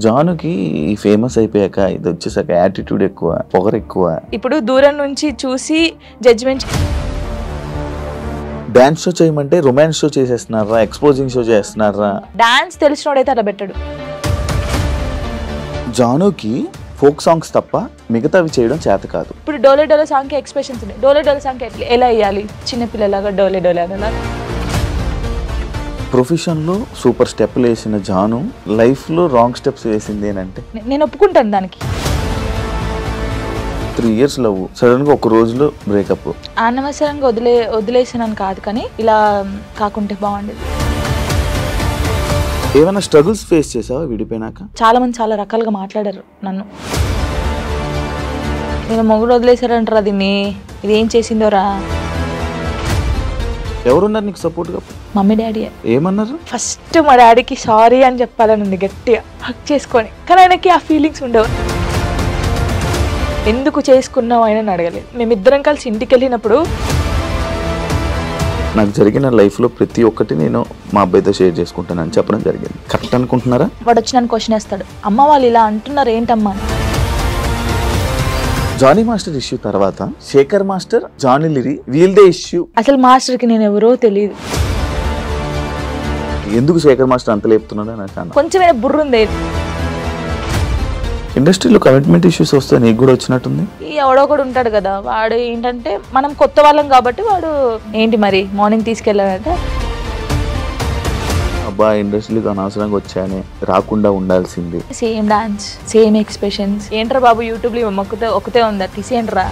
జానుకి famous అయిపోయాక ఇది వచ్చేసాక యాటిట్యూడ్ ఎక్కువ, పొగరు ఎక్కువ. ఇప్పుడు దూరం నుంచి చూసి జడ్జ్మెంట్. డాన్స్ షో చేయమంటే రొమాన్స్ షో చేసేస్తున్నారా, ఎక్స్పోజింగ్ షో చేస్తున్నారా? డాన్స్ తెలిసినోడైతే అలా పెట్టాడు. జానుకి ఫోక్ సాంగ్స్ తప్ప మిగతావి చేయడం చేత కాదు. ఇప్పుడు డోలే డోలే సాంగ్ కి ఎక్స్ప్రెషన్స్ ఉన్నాయి. డోలే డోలే సాంగ్ ఎలా వేయాలి? చిన్నపిల్లలాగా డోలే డోలే అలా. ప్రొఫెషన్లో సూపర్ స్టెప్లు వేసిన జాను లైఫ్లో రాంగ్ స్టెప్స్ వేసింది అంటే నేను ఒప్పుకుంటాను దానికి. 3 years లవ్, సడన్గా ఒక రోజులో బ్రేకప్. అనవసరంగా వదిలేసానని కాదు, కానీ ఇలా కాకుంటే బాగుండేది. ఏమైనా స్ట్రగుల్స్ ఫేస్ చేసావా విడిపోయినాక? చాలా మంది చాలా రకాలుగా మాట్లాడారు నన్ను. నేను మొగుడు వదిలేసారంటారా దీన్ని, ఇది ఏం చేసిందోరా. ఎవరున్నారు నీకు సపోర్ట్గా? Mummy daddy. ఏమన్నారు? ఫస్ట్ మా డాడీకి సారీ అని చెప్పాలని ఉంది గట్టిగా హక్ చేసుకొని, కానీ ఆయనకి ఆ ఫీలింగ్స్ ఉండవు. ఎందుకు చేసుకున్నావు ఆయన అడగలేదు. మేమిద్దరం కలిసి ఇంటికి వెళ్ళినప్పుడు నాకు జరిగిన లైఫ్లో ప్రతి ఒక్కటి నేను మా అబ్బాయితో షేర్ చేసుకుంటానని చెప్పడం జరిగింది. కరెక్ట్ అనుకుంటున్నారా? వాడు వచ్చి నన్ను క్వశ్చన్ వేస్తాడు, అమ్మ వాళ్ళు ఇలా అంటున్నారు ఏంటమ్మా. జానీ మాస్టర్ ఇష్యూ తర్వాత శేఖర్ మాస్టర్, జానీ లిరి వీళ్ళదే ఇష్యూ. అసలు మాస్టర్కి నేను ఎవరో తెలియదు. ఎందుకు శేఖర్ మాస్టర్ అంత లేపుతున్నాడో నాకు కొంచెం బుర్ర ఉంది. ఇండస్ట్రీలో కమిట్మెంట్ ఇష్యూస్ వస్తే నీకు కూడా వచ్చినట్టుంది. ఎవడో ఒకడు ఉంటాడు కదా, వాడు ఏంటంటే మనం కొత్త వాళ్ళం కాబట్టి వాడు ఏంటి మరి మార్నింగ్ తీసుకెళ్ళాడంటే అబ్బా ఇండస్ట్రీకి అనవసరంగా వచ్చాయని రాకుండా ఉండాల్సింది. Same dance, same expressions. ఏంట్రా బాబు యూట్యూబ్లో ఒకతే ఉందా, తీసేయండిరా.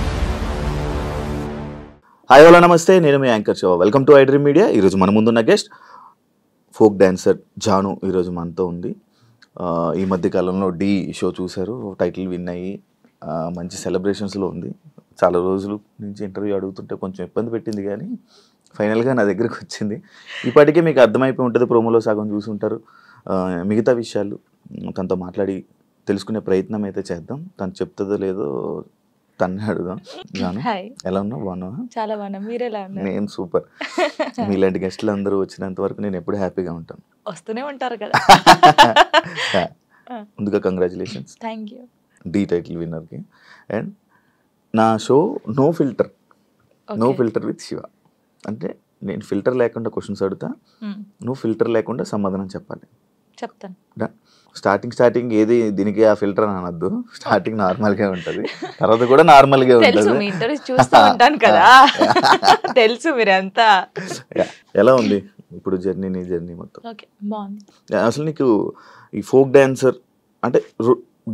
హాయ్ హలో నమస్తే, నేను మీ anchor Shiva. Welcome to I dream media. ఈరోజు మన ముందున్న గెస్ట్ ఫోక్ డాన్సర్ జాను ఈరోజు మనతో ఉంది. ఈ మధ్య కాలంలో డి షో చూశారు, టైటిల్ విన్ అయ్యి మంచి సెలబ్రేషన్స్లో ఉంది. చాలా రోజుల నుంచి ఇంటర్వ్యూ అడుగుతుంటే కొంచెం ఇబ్బంది పెట్టింది, కానీ ఫైనల్గా నా దగ్గరకు వచ్చింది. ఇప్పటికే మీకు అర్థమైపోయి ఉంటుంది, ప్రోమోలో సగం చూసి ఉంటారు. మిగతా విషయాలు తనతో మాట్లాడి తెలుసుకునే ప్రయత్నం అయితే చేద్దాం. తను చెప్తుందో లేదో తన్నే అడుగుదాం. జాను ఎలా ఉన్నావు? బాగున్నావా? చాలా బాగున్నా, మీరు ఎలా ఉన్నారు? నేను సూపర్. మీలాంటి గెస్ట్లు అందరూ వచ్చినంత వరకు నేను ఎప్పుడు హ్యాపీగా ఉంటాను. వస్తూనే ఉంటారు కదా. ముందుగా congratulations. Thank you. The title విన్నర్కి. అండ్ నా show no filter, no filter with Shiva. అంటే నేను ఫిల్టర్ లేకుండా క్వశ్చన్స్ అడుగుతా, నువ్వు ఫిల్టర్ లేకుండా సమాధానం చెప్పాలి. చెప్తాను. స్టార్టింగ్ ఏది దీనికి ఆ ఫిల్టర్ అని అనద్దు. స్టార్టింగ్ నార్మల్గా ఉంటుంది, తర్వాత కూడా నార్మల్గా ఉంటుంది. చూస్తూ ఉంటాను కదా, తెలుసు మీరంతా. ఎలా ఉంది ఇప్పుడు జర్నీ, నీ జర్నీ మొత్తం? ఓకే, బాగుంది. అసలు నీకు ఈ ఫోక్ డాన్సర్ అంటే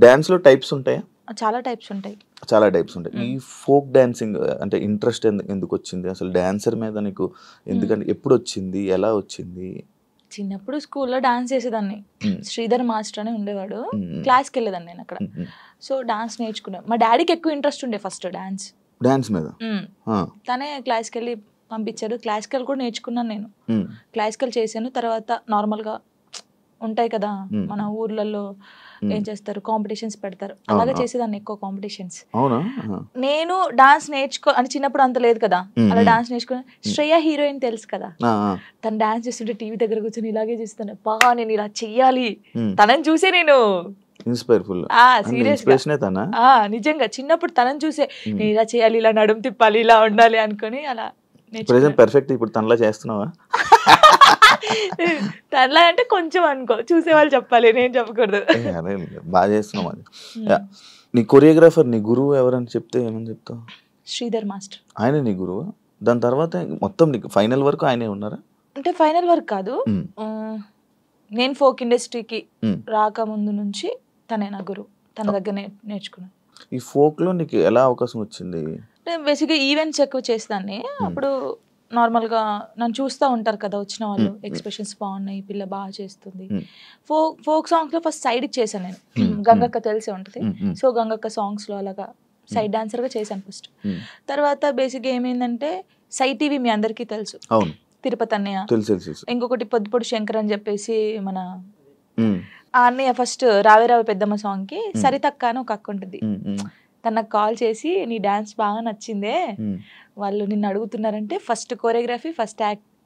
డాన్స్లో టైప్స్ ఉంటాయా? చాలా టైప్స్ ఉంటాయి. చాలా టైప్స్ ఉంటాయి. ఈ ఫోక్ డాన్సింగ్ అంటే ఇంట్రెస్ట్ ఎందుకు వచ్చింది అసలు డాన్సర్ మీద నీకు? ఎందుకంటే ఎప్పుడు వచ్చింది, ఎలా వచ్చింది? చిన్నప్పుడు స్కూల్లో డాన్స్ చేసేదాన్ని. శ్రీధర్ మాస్టర్ అని ఉండేవాడు, క్లాస్కి వెళ్ళేదాన్ని నేను అక్కడ. సో డాన్స్ నేర్చుకున్నాను. మా డాడీకి ఎక్కువ ఇంట్రెస్ట్ ఉండే ఫస్ట్ డాన్స్ మీద. తనే క్లాస్కి వెళ్ళి పంపించాడు. క్లాసికల్ కూడా నేర్చుకున్నాను నేను. క్లాసికల్ చేశాను. తర్వాత నార్మల్గా ఉంటాయి కదా మన ఊర్లలో, ఏం చేస్తారు, కాంపిటీషన్స్ పెడతారు, అలాగే చేసేదాన్ని ఎక్కువ కాంపిటీషన్స్. నేను డాన్స్ అని చిన్నప్పుడు అంత లేదు కదా, అలా డాన్స్ నేర్చుకుని. శ్రేయ హీరోయిన్ తెలుసు కదా, తను డాన్స్ చేస్తుంటే టీవీ దగ్గర కూర్చొని ఇలాగే చేస్తాను, బాగా నేను ఇలా చెయ్యాలి, తనని చూసే నేను నిజంగా చిన్నప్పుడు తనని చూసే నేను ఇలా చేయాలి, ఇలా నడుము తిప్పాలి, ఇలా ఉండాలి అనుకుని అలా పర్ఫెక్ట్. ఇప్పుడు తనలా చేస్తున్నావా? తనలా అంటే కొంచెం అనుకో, చూసేవాళ్ళు చెప్పాలి, నేను చెప్పకూడదు. బాగా చేస్తున్నావు. అది నీ కొరియోగ్రాఫర్, నీ గురువు ఎవరని చెప్తే ఏమని చెప్తావు? శ్రీధర్ మాస్టర్. ఆయన నీ గురువు? దాని తర్వాత మొత్తం నీకు ఫైనల్ వరకు ఆయనే ఉన్నారా? అంటే ఫైనల్ వరకు కాదు, నేను ఫోక్ ఇండస్ట్రీకి రాకముందు నుంచి తనే నా గురువు. తన దగ్గర నేర్చుకున్నాను. ఈ ఫోక్ లో నీకు ఎలా అవకాశం వచ్చింది? బేసిక్గా ఈవెంట్స్ ఎక్కువ చేస్తాను. అప్పుడు నార్మల్గా నన్ను చూస్తూ ఉంటారు కదా వచ్చిన వాళ్ళు, ఎక్స్ప్రెషన్స్ బాగున్నాయి, పిల్ల బాగా చేస్తుంది. ఫోక్ సాంగ్స్లో ఫస్ట్ సైడ్కి చేశాను నేను. గంగక్క తెలిసే ఉంటుంది. సో గంగక్క సాంగ్స్లో అలాగా సైడ్ డాన్సర్గా చేశాను ఫస్ట్. తర్వాత బేసిక్గా ఏమైందంటే సై టీవీ మీ అందరికీ తెలుసు, తిరుపతి అన్నయ్య. ఇంకొకటి పొద్దుపొడి శంకర్ అని చెప్పేసి మన ఆ అన్నయ్య ఫస్ట్ రావే రావే పెద్దమ్మ సాంగ్కి సరితక్క అని ఒక అక్క ఉంటుంది. తనకు కాల్ చేసి నీ డాన్స్ బాగా నచ్చిందే, వాళ్ళు నిన్ను అడుగుతున్నారంటే ఫస్ట్ కోరియోగ్రఫీ, ఫస్ట్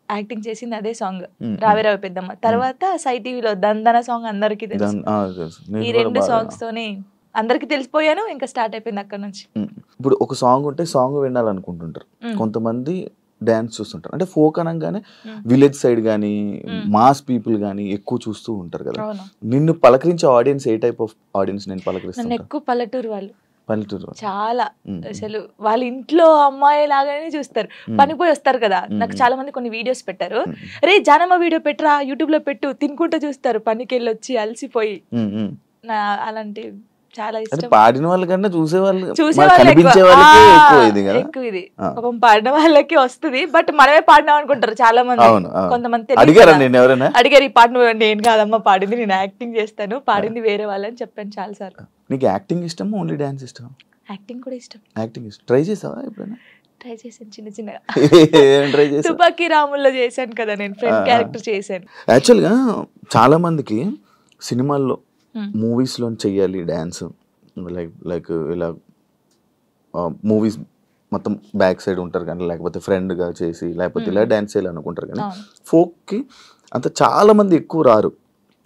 యాక్టింగ్ చేసింది అదే సాంగ్ రావే రావే పెద్దమ్మ. తర్వాత సై టీవీలో దందన సాంగ్ అందరికీ తెలుసు. ఈ 2 సాంగ్స్ తోనే అందరికి తెలిసిపోయాను, ఇంకా స్టార్ట్ అయిపోయింది అక్కడ నుంచి. ఇప్పుడు ఒక సాంగ్ ఉంటే సాంగ్ వినాలనుకుంటుంటారు కొంతమంది, డాన్స్ చూస్తుంటారు. అంటే ఫోక్ అనగానే విలేజ్ సైడ్ కానీ మాస్ పీపుల్ కానీ ఎక్కువ చూస్తూ ఉంటారు కదా. నిన్ను పలకరించే ఆడియన్స్ ఏ టైప్ ఆఫ్ ఆడియన్స్ నేను పలకరిస్తాను? ఎక్కువ పల్లెటూరు వాళ్ళు, పల్లెటూరు చాలా అసలు వాళ్ళ ఇంట్లో అమ్మాయి లాగానే చూస్తారు. పనిపోయి వస్తారు కదా, నాకు చాలా మంది కొన్ని వీడియోస్ పెట్టారు, రే జానమ్మ వీడియో పెట్టరా యూట్యూబ్ లో పెట్టు, తినుకుంటూ చూస్తారు పనికి వెళ్ళి వచ్చి అలసిపోయి. అలాంటి చాలా ఇష్టం. పాడిన వాళ్ళకన్నా చూసే వాళ్ళు ఎక్కువ ఇది పాపం పాడిన వాళ్ళకి వస్తుంది, బట్ మనమే పాడినాం అనుకుంటారు చాలా మంది. కొంతమంది అడిగారు ఈ పాట నేను కాదమ్మా పాడింది, నేను యాక్టింగ్ చేస్తాను, పాడింది వేరే వాళ్ళని చెప్పాను చాలా సార్లు. నీకు యాక్టింగ్ ఇష్టం ఓన్లీ డాన్స్ ఇష్టం? యాక్టింగ్ కూడా ఇష్టం. యాక్టింగ్ ఇష్టం. ట్రై చేసావా ఎప్పుడైనా? ట్రై చేశాను చిన్న చిన్నగా. తుపాకీ రాముల్లో చేశాను కదా నేను, ఫ్రెండ్ క్యారెక్టర్ చేశాను. యాక్చువల్గా చాలా మందికి సినిమాల్లో మూవీస్లో చెయ్యాలి డ్యాన్స్, లైక్ ఇలా మూవీస్ మొత్తం బ్యాక్ సైడ్ ఉంటారు కానీ, లేకపోతే ఫ్రెండ్గా చేసి లేకపోతే ఇలా డ్యాన్స్ చేయాలి అనుకుంటారు కానీ, ఫోక్కి అంత చాలా మంది ఎక్కువ రారు,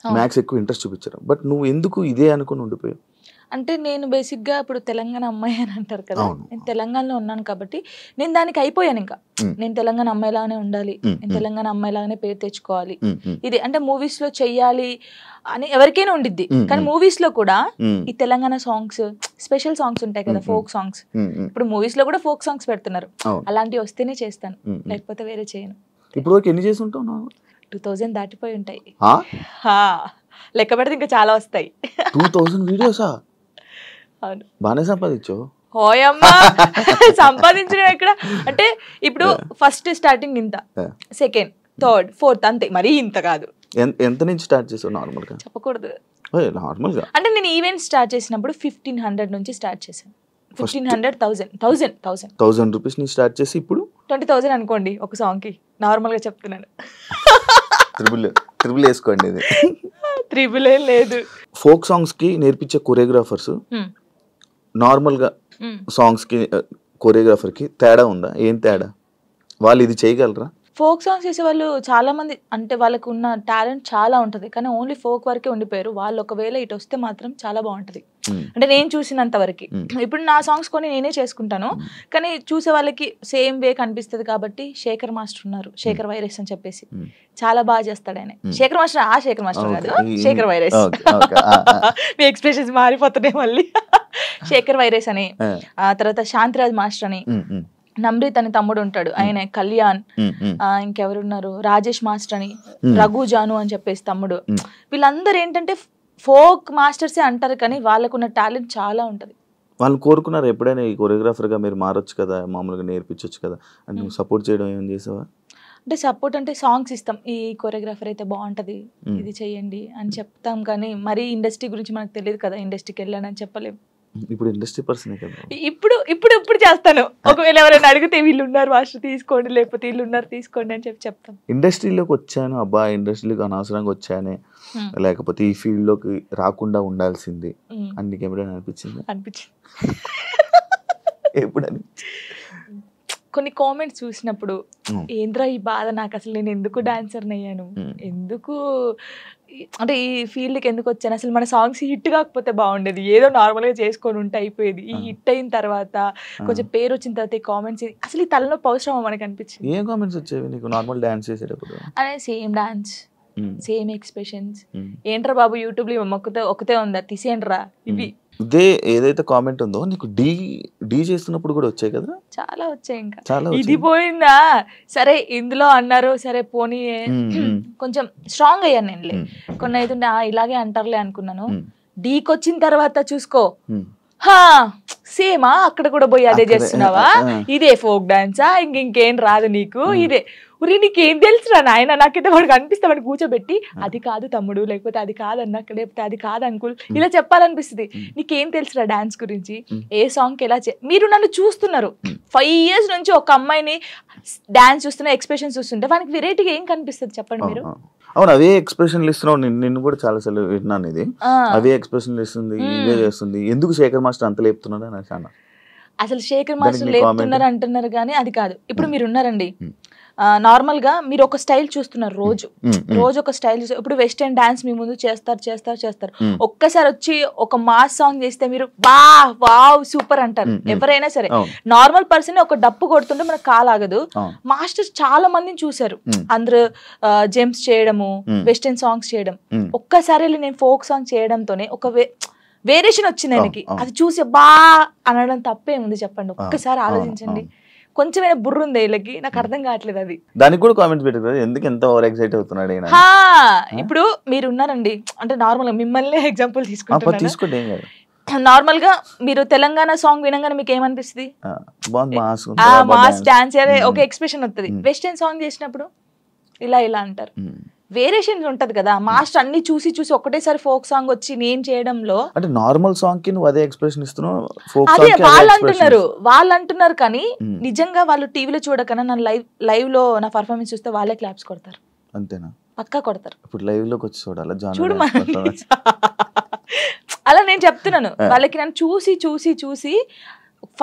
మ్యాక్స్ ఎక్కువ ఇంట్రెస్ట్ చూపించారు. బట్ నువ్వు ఎందుకు ఇదే అనుకుని ఉండిపోయావు? అంటే నేను బేసిక్గా ఇప్పుడు తెలంగాణ అమ్మాయి అని అంటారు కదా, నేను తెలంగాణలో ఉన్నాను కాబట్టి నేను దానికి అయిపోయాను. ఇంకా నేను తెలంగాణ అమ్మాయిలాగానే ఉండాలి, నేను తెలంగాణ అమ్మాయిలాగానే పేరు తెచ్చుకోవాలి, ఇది అంటే మూవీస్ లో చెయ్యాలి అని ఎవరికైనా ఉండిద్ది. కానీ మూవీస్ లో కూడా ఈ తెలంగాణ సాంగ్స్, స్పెషల్ సాంగ్స్ ఉంటాయి కదా, ఫోక్ సాంగ్స్, ఇప్పుడు మూవీస్ లో కూడా ఫోక్ సాంగ్స్ పెడుతున్నారు, అలాంటివి వస్తేనే చేస్తాను, లేకపోతే వేరే చేయను. ఇప్పుడు ఎన్ని చేసి ఉంటావు? 2000 దాటిపోయి ఉంటాయి, లెక్క పెడితే ఇంకా చాలా వస్తాయి. 2000 వీడియోసా? అవును. బాగానే సంపాదించావు. హోయమ్మా, సంపాదించడం ఎక్కడ అంటే ఇప్పుడు ఫస్ట్ స్టార్టింగ్ ఇంత, సెకండ్, థర్డ్, ఫోర్త్ అంతే, మరీ ఇంత కాదు. ఎంత నుంచి స్టార్ట్ చేసావు? నార్మల్గా చెప్పకూడదు. నార్మల్గా అంటే నేను ఈవెంట్ స్టార్ట్ చేసినప్పుడు 1500 నుంచి స్టార్ట్ చేశాను. 1500 రూపీస్ నుంచి స్టార్ట్ చేసి ఇప్పుడు 20,000 అనుకోండి ఒక సాంగ్ కి, నార్మల్ గా చెప్తున్నాను. త్రిబుల్ వేసుకోండి. ఇది త్రిబుల్ లేదు. ఫోక్ సాంగ్స్ కి నేర్పించే కొరియోగ్రాఫర్స్ నార్మల్ గా సాంగ్స్ కి కొరియోగ్రాఫర్ కి తేడా ఉందా? ఏం తేడా? వాళ్ళు ఇది చేయగలరా? ఫోక్ సాంగ్స్ చేసే వాళ్ళు చాలా మంది, అంటే వాళ్ళకు ఉన్న టాలెంట్ చాలా ఉంటది, కానీ ఓన్లీ ఫోక్ వరకే ఉండిపోయారు. వాళ్ళు ఒకవేళ ఇటు వస్తే మాత్రం చాలా బాగుంటది. అంటే నేను చూసినంత వరకు, ఇప్పుడు నా సాంగ్స్ కొని నేనే చేసుకుంటాను, కానీ చూసే వాళ్ళకి సేమ్ వే కనిపిస్తుంది. కాబట్టి శేఖర్ మాస్టర్ ఉన్నారు, శేఖర్ వైరస్ అని చెప్పేసి, చాలా బాగా చేస్తాడు ఆయన. శేఖర్ మాస్టర్, ఆ శేఖర్ మాస్టర్ కాదు, శేఖర్ వైరస్. మీ ఎక్స్ప్రెషన్స్ మారిపోతున్నాయి మళ్ళీ. శేఖర్ వైరస్ అని, ఆ తర్వాత శాంతిరాజ్ మాస్టర్ అని, నమ్రీత్ అని తమ్ముడు ఉంటాడు, ఆయన కళ్యాణ్, ఇంకెవరున్నారు, రాజేష్ మాస్టర్ అని, రఘు జాను అని చెప్పేసి తమ్ముడు. వీళ్ళందరూ ఏంటంటే ఫోక్ మాస్టర్సే అంటారు, కానీ వాళ్ళకున్న టాలెంట్ చాలా ఉంటది. వాళ్ళు కోరుకున్నారు ఎప్పుడైనా ఈ కొరియోగ్రాఫర్ గా మీరు మారొచ్చు కదా, మామూలుగా నేర్పించవచ్చు కదా అని నువ్వు సపోర్ట్ చేయడం ఏం చేసావా? అంటే సపోర్ట్ అంటే సాంగ్స్ ఇస్తాం, ఈ కొరియోగ్రాఫర్ అయితే బాగుంటది, ఇది చెయ్యండి అని చెప్తాం, కానీ మరీ ఇండస్ట్రీ గురించి మనకు తెలియదు కదా, ఇండస్ట్రీకి వెళ్ళానని చెప్పలేము. ఇప్పుడు ఇండస్ట్రీ పర్సన్ కదా. ఇప్పుడు చేస్తాను, ఒకవేళ ఎవరైనా అడిగితే వీళ్ళు ఉన్నారు మాస్టర్ తీసుకోండి, లేకపోతే వీళ్ళు ఉన్నారు తీసుకోండి అని చెప్తాం. ఇండస్ట్రీలోకి వచ్చాను, అబ్బా ఇండస్ట్రీలోకి అనవసరంగా వచ్చానే, లేకపోతే ఈ ఫీల్డ్ లోకి రాకుండా ఉండాల్సింది అని నీకు ఎప్పుడైనా అనిపించింది? ఎప్పుడు అనిపించింది? కొన్ని కామెంట్స్ చూసినప్పుడు, ఏంద్రా ఈ బాధ, నాకు అసలు నేను ఎందుకు డాన్సర్ని అయ్యాను, ఎందుకు అంటే ఈ ఫీల్డ్కి ఎందుకు వచ్చాను, అసలు మన సాంగ్స్ హిట్ కాకపోతే బాగుండేది, ఏదో నార్మల్గా చేసుకొని ఉంటే అయిపోయేది. ఈ హిట్ అయిన తర్వాత కొంచెం పేరు వచ్చిన తర్వాత ఈ కామెంట్స్, అసలు ఈ తలనొప్పి అవసరమా మనకు అనిపించింది. ఏం కామెంట్స్ వచ్చేవి నీకు నార్మల్ డాన్స్ చేసేటప్పుడు? అదే సేమ్ డాన్స్, సేమ్ ఎక్స్ప్రెషన్స్, ఏంట్రా బాబు యూట్యూబ్ లో ఒకతే ఉందా తీసేయండిరా, ఇవి. ఇదే ఏదైతే కామెంట్ ఉందో నీకు డీ చేస్తున్నప్పుడు కూడా వచ్చాయి కదా? చాలా వచ్చాయి. ఇంకా ఇది పోయిందా, సరే ఇందులో అన్నారు, సరే పోనీ కొంచెం స్ట్రాంగ్ అయ్యాను నేను. కొన్ని అయితే ఇలాగే అంటారులే అనుకున్నాను, డీకి వచ్చిన తర్వాత చూసుకో, సేమా అక్కడ కూడా పోయి అదే చేస్తున్నావా, ఇదే ఫోక్ డాన్సా, ఇంకేం రాదు నీకు, ఇదే ఉరి నీకేం తెలుసురా నాయన, నాకైతే వాడికి అనిపిస్తే వాడిని కూర్చోబెట్టి అది కాదు తమ్ముడు, లేకపోతే అది కాదన్నా, లేకపోతే అది కాదు అంకుల్, ఇలా చెప్పాలనిపిస్తుంది. నీకేం తెలుసురా డాన్స్ గురించి, ఏ సాంగ్ ఎలా మీరు నన్ను చూస్తున్నారు 5 years నుంచి, ఒక అమ్మాయిని డాన్స్ చూస్తున్నా, ఎక్స్ప్రెషన్స్ చూస్తుంటే వానికి వెరైటీగా ఏం కనిపిస్తుంది చెప్పండి మీరు? అవును, అవే ఎక్స్ప్రెషన్లు ఇస్తున్నావు. నిన్ను కూడా చాలా సార్లు విన్నాను, ఇది అవే ఎక్స్ప్రెషన్లు ఇస్తుంది, ఇవే చేస్తుంది, ఎందుకు శేఖర్ మాస్టర్ అంత లేపుతున్నాడు అని అన్నా. అసలు శేఖర్ మాస్టర్ లేపుతున్నారు అంటున్నారు కానీ అది కాదు. ఇప్పుడు మీరు ఉన్నారండి, నార్మల్ గా మీరు ఒక స్టైల్ చూస్తున్నారు రోజు ఒక స్టైల్ ఇప్పుడు వెస్టర్న్ డాన్స్ మీ ముందు చేస్తారు ఒక్కసారి వచ్చి ఒక మాస్ సాంగ్ చేస్తే మీరు వావ్ సూపర్ అంటారు ఎవరైనా సరే. నార్మల్ పర్సన్ ఒక డప్పు కొడుతుంటే మనకు కాలాగదు. మాస్టర్స్ చాలా మందిని చూసారు, అందరూ జెమ్స్ చేయడము, వెస్టర్న్ సాంగ్స్ చేయడం. ఒక్కసారి నేను ఫోక్ సాంగ్ చేయడంతోనే ఒక వేరియేషన్ వచ్చింది ఆయనకి. అది చూసి అనడం తప్పేముంది చెప్పండి, ఒక్కసారి ఆలోచించండి. కొంచెమైనా బుర్ర ఉంది వీళ్ళకి, నాకు అర్థం కావట్లేదు అది. దానికి కూడా కామెంట్స్ పెట్టారు, ఎందుకు ఎంత ఓవర్ ఎక్సైట్ అవుతున్నాడు. ఇప్పుడు మీరు ఉన్నారండి, అంటే నార్మల్ గా మిమ్మల్ని ఎగ్జాంపుల్ తీసుకోండి. నార్మల్ గా మీరు తెలంగాణ సాంగ్ వినంగానే మీకు ఏమనిపిస్తుంది? మాస్ డాన్స్ ఒక ఎక్స్ప్రెషన్ వస్తుంది. వెస్టర్న్ సాంగ్ చేసినప్పుడు ఇలా అంటారు, వేరియేషన్ ఉంటది కదా. మాస్టర్ అన్ని చూసి ఒకటేసారి ఫోక్ సాంగ్ వచ్చి నేను చేయడంలో అంటే నార్మల్ సాంగ్ కి నువ్వు అదే ఎక్స్ప్రెషన్ ఇస్తున్నావు, అదే వాళ్ళు అంటున్నారు కానీ నిజంగా వాళ్ళు టీవీలో చూడకన్నా నా లైవ్ లో నా పర్ఫార్మెన్స్ చూస్తే వాళ్ళే క్లాప్స్ కొడతారు. అంతేనా? పక్కా కొడతారు. ఇప్పుడు లైవ్ లోకి వచ్చి చూడు అలా నేను చెప్తున్నాను వాళ్ళకి. నన్ను చూసి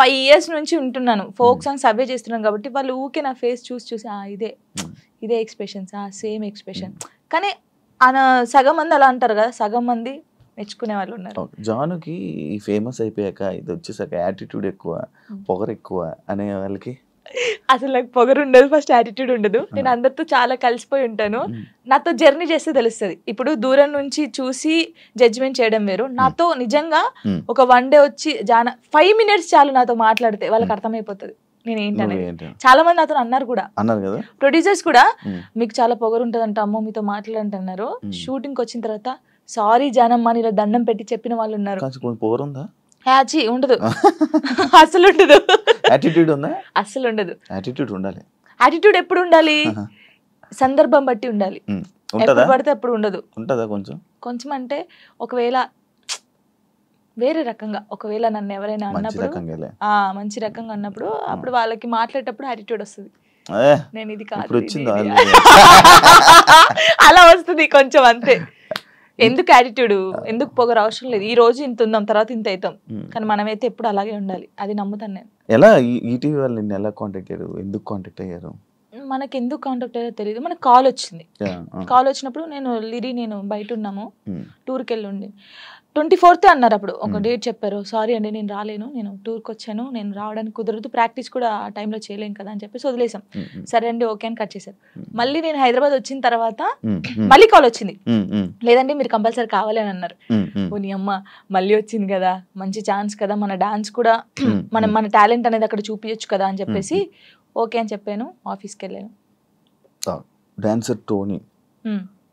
5 years నుంచి ఉంటున్నాను, ఫోక్ సాంగ్స్ అవే చేస్తున్నాను కాబట్టి వాళ్ళు ఊకే నా ఫేస్ చూసి ఇదే ఎక్స్ప్రెషన్స్, సేమ్ ఎక్స్ప్రెషన్. కానీ సగం మంది అలా అంటారు కదా, సగం మంది మెచ్చుకునే వాళ్ళు ఉన్నారు. జానుకి ఫేమస్ అయిపోయాక ఇది వచ్చేసాక యాటిట్యూడ్ ఎక్కువ, పొగరు ఎక్కువ అనే వాళ్ళకి అసలు నాకు పొగరు ఉండదు, ఫస్ట్ యాటిట్యూడ్ ఉండదు. నేను అందరితో చాలా కలిసిపోయి ఉంటాను. నాతో జర్నీ చేస్తే తెలుస్తుంది. ఇప్పుడు దూరం నుంచి చూసి జడ్జిమెంట్ చేయడం వేరు. నాతో నిజంగా ఒక 1 day వచ్చి 5 minutes చాలు నాతో మాట్లాడితే వాళ్ళకి అర్థమైపోతుంది నేను ఏంటనేది. చాలా మంది నాతో అన్నారు కూడా, ప్రొడ్యూసర్స్ కూడా, మీకు చాలా పొగరు ఉంటుంది అంట అమ్మో మీతో మాట్లాడంటున్నారు. షూటింగ్ వచ్చిన తర్వాత సారీ జానమ్మ ఇలా దండం పెట్టి చెప్పిన వాళ్ళు ఉన్నారు. ఉండదు, అసలు ఉండదు. అసలు ఉండదు. యాటిట్యూడ్ ఎప్పుడు ఉండాలి? సందర్భం బట్టి ఉండాలి. ఎప్పుడు పడితే అప్పుడు ఉండదు. కొంచెం అంటే ఒకవేళ వేరే రకంగా, ఒకవేళ నన్ను ఎవరైనా అన్నప్పుడు మంచి రకంగా అన్నప్పుడు అప్పుడు వాళ్ళకి మాట్లాడేటప్పుడు యాటిట్యూడ్ వస్తుంది. నేను ఇది కాదు అలా వస్తుంది కొంచెం, అంతే. ఎందుకు యాటిట్యూడ్, ఎందుకు పొగరు అవసరం లేదు. ఈ రోజు ఇంత ఉందాం, తర్వాత ఇంత అవుతాం, కానీ మనమైతే ఎప్పుడు అలాగే ఉండాలి. అది నమ్ముతాను నేను. ఎలా ఈటీవీ వాళ్ళు నిన్ను ఎలా కాంటాక్ట్ అయ్యారు, ఎందుకు కాంటాక్ట్ అయ్యారు? మనకి ఎందుకు కాంటాక్ట్ అయ్యారో తెలియదు. మనకు కాల్ వచ్చింది. కాల్ వచ్చినప్పుడు నేను బయట ఉన్నాము, టూర్కి వెళ్ళి ఉండి 24th అన్నారు. అప్పుడు ఒక డేట్ చెప్పారు. సారీ అండి నేను రాలేను, నేను టూర్కి వచ్చాను, నేను రావడానికి కుదరదు, ప్రాక్టీస్ కూడా ఆ టైంలో చేయలేను కదా అని చెప్పేసి వదిలేసాం. సరే అండి ఓకే అని కట్ చేశారు. మళ్ళీ నేను హైదరాబాద్ వచ్చిన తర్వాత మళ్ళీ కాల్ వచ్చింది. లేదండి మీరు కంపల్సరీ కావాలి అని అన్నారు. ఓ నీ అమ్మ, మళ్ళీ వచ్చింది కదా, మంచి ఛాన్స్ కదా, మన డాన్స్ కూడా మన టాలెంట్ అనేది అక్కడ చూపించచ్చు కదా అని చెప్పేసి ఓకే అని చెప్పాను. ఆఫీస్కి వెళ్ళాను. డాన్సర్ టోనీ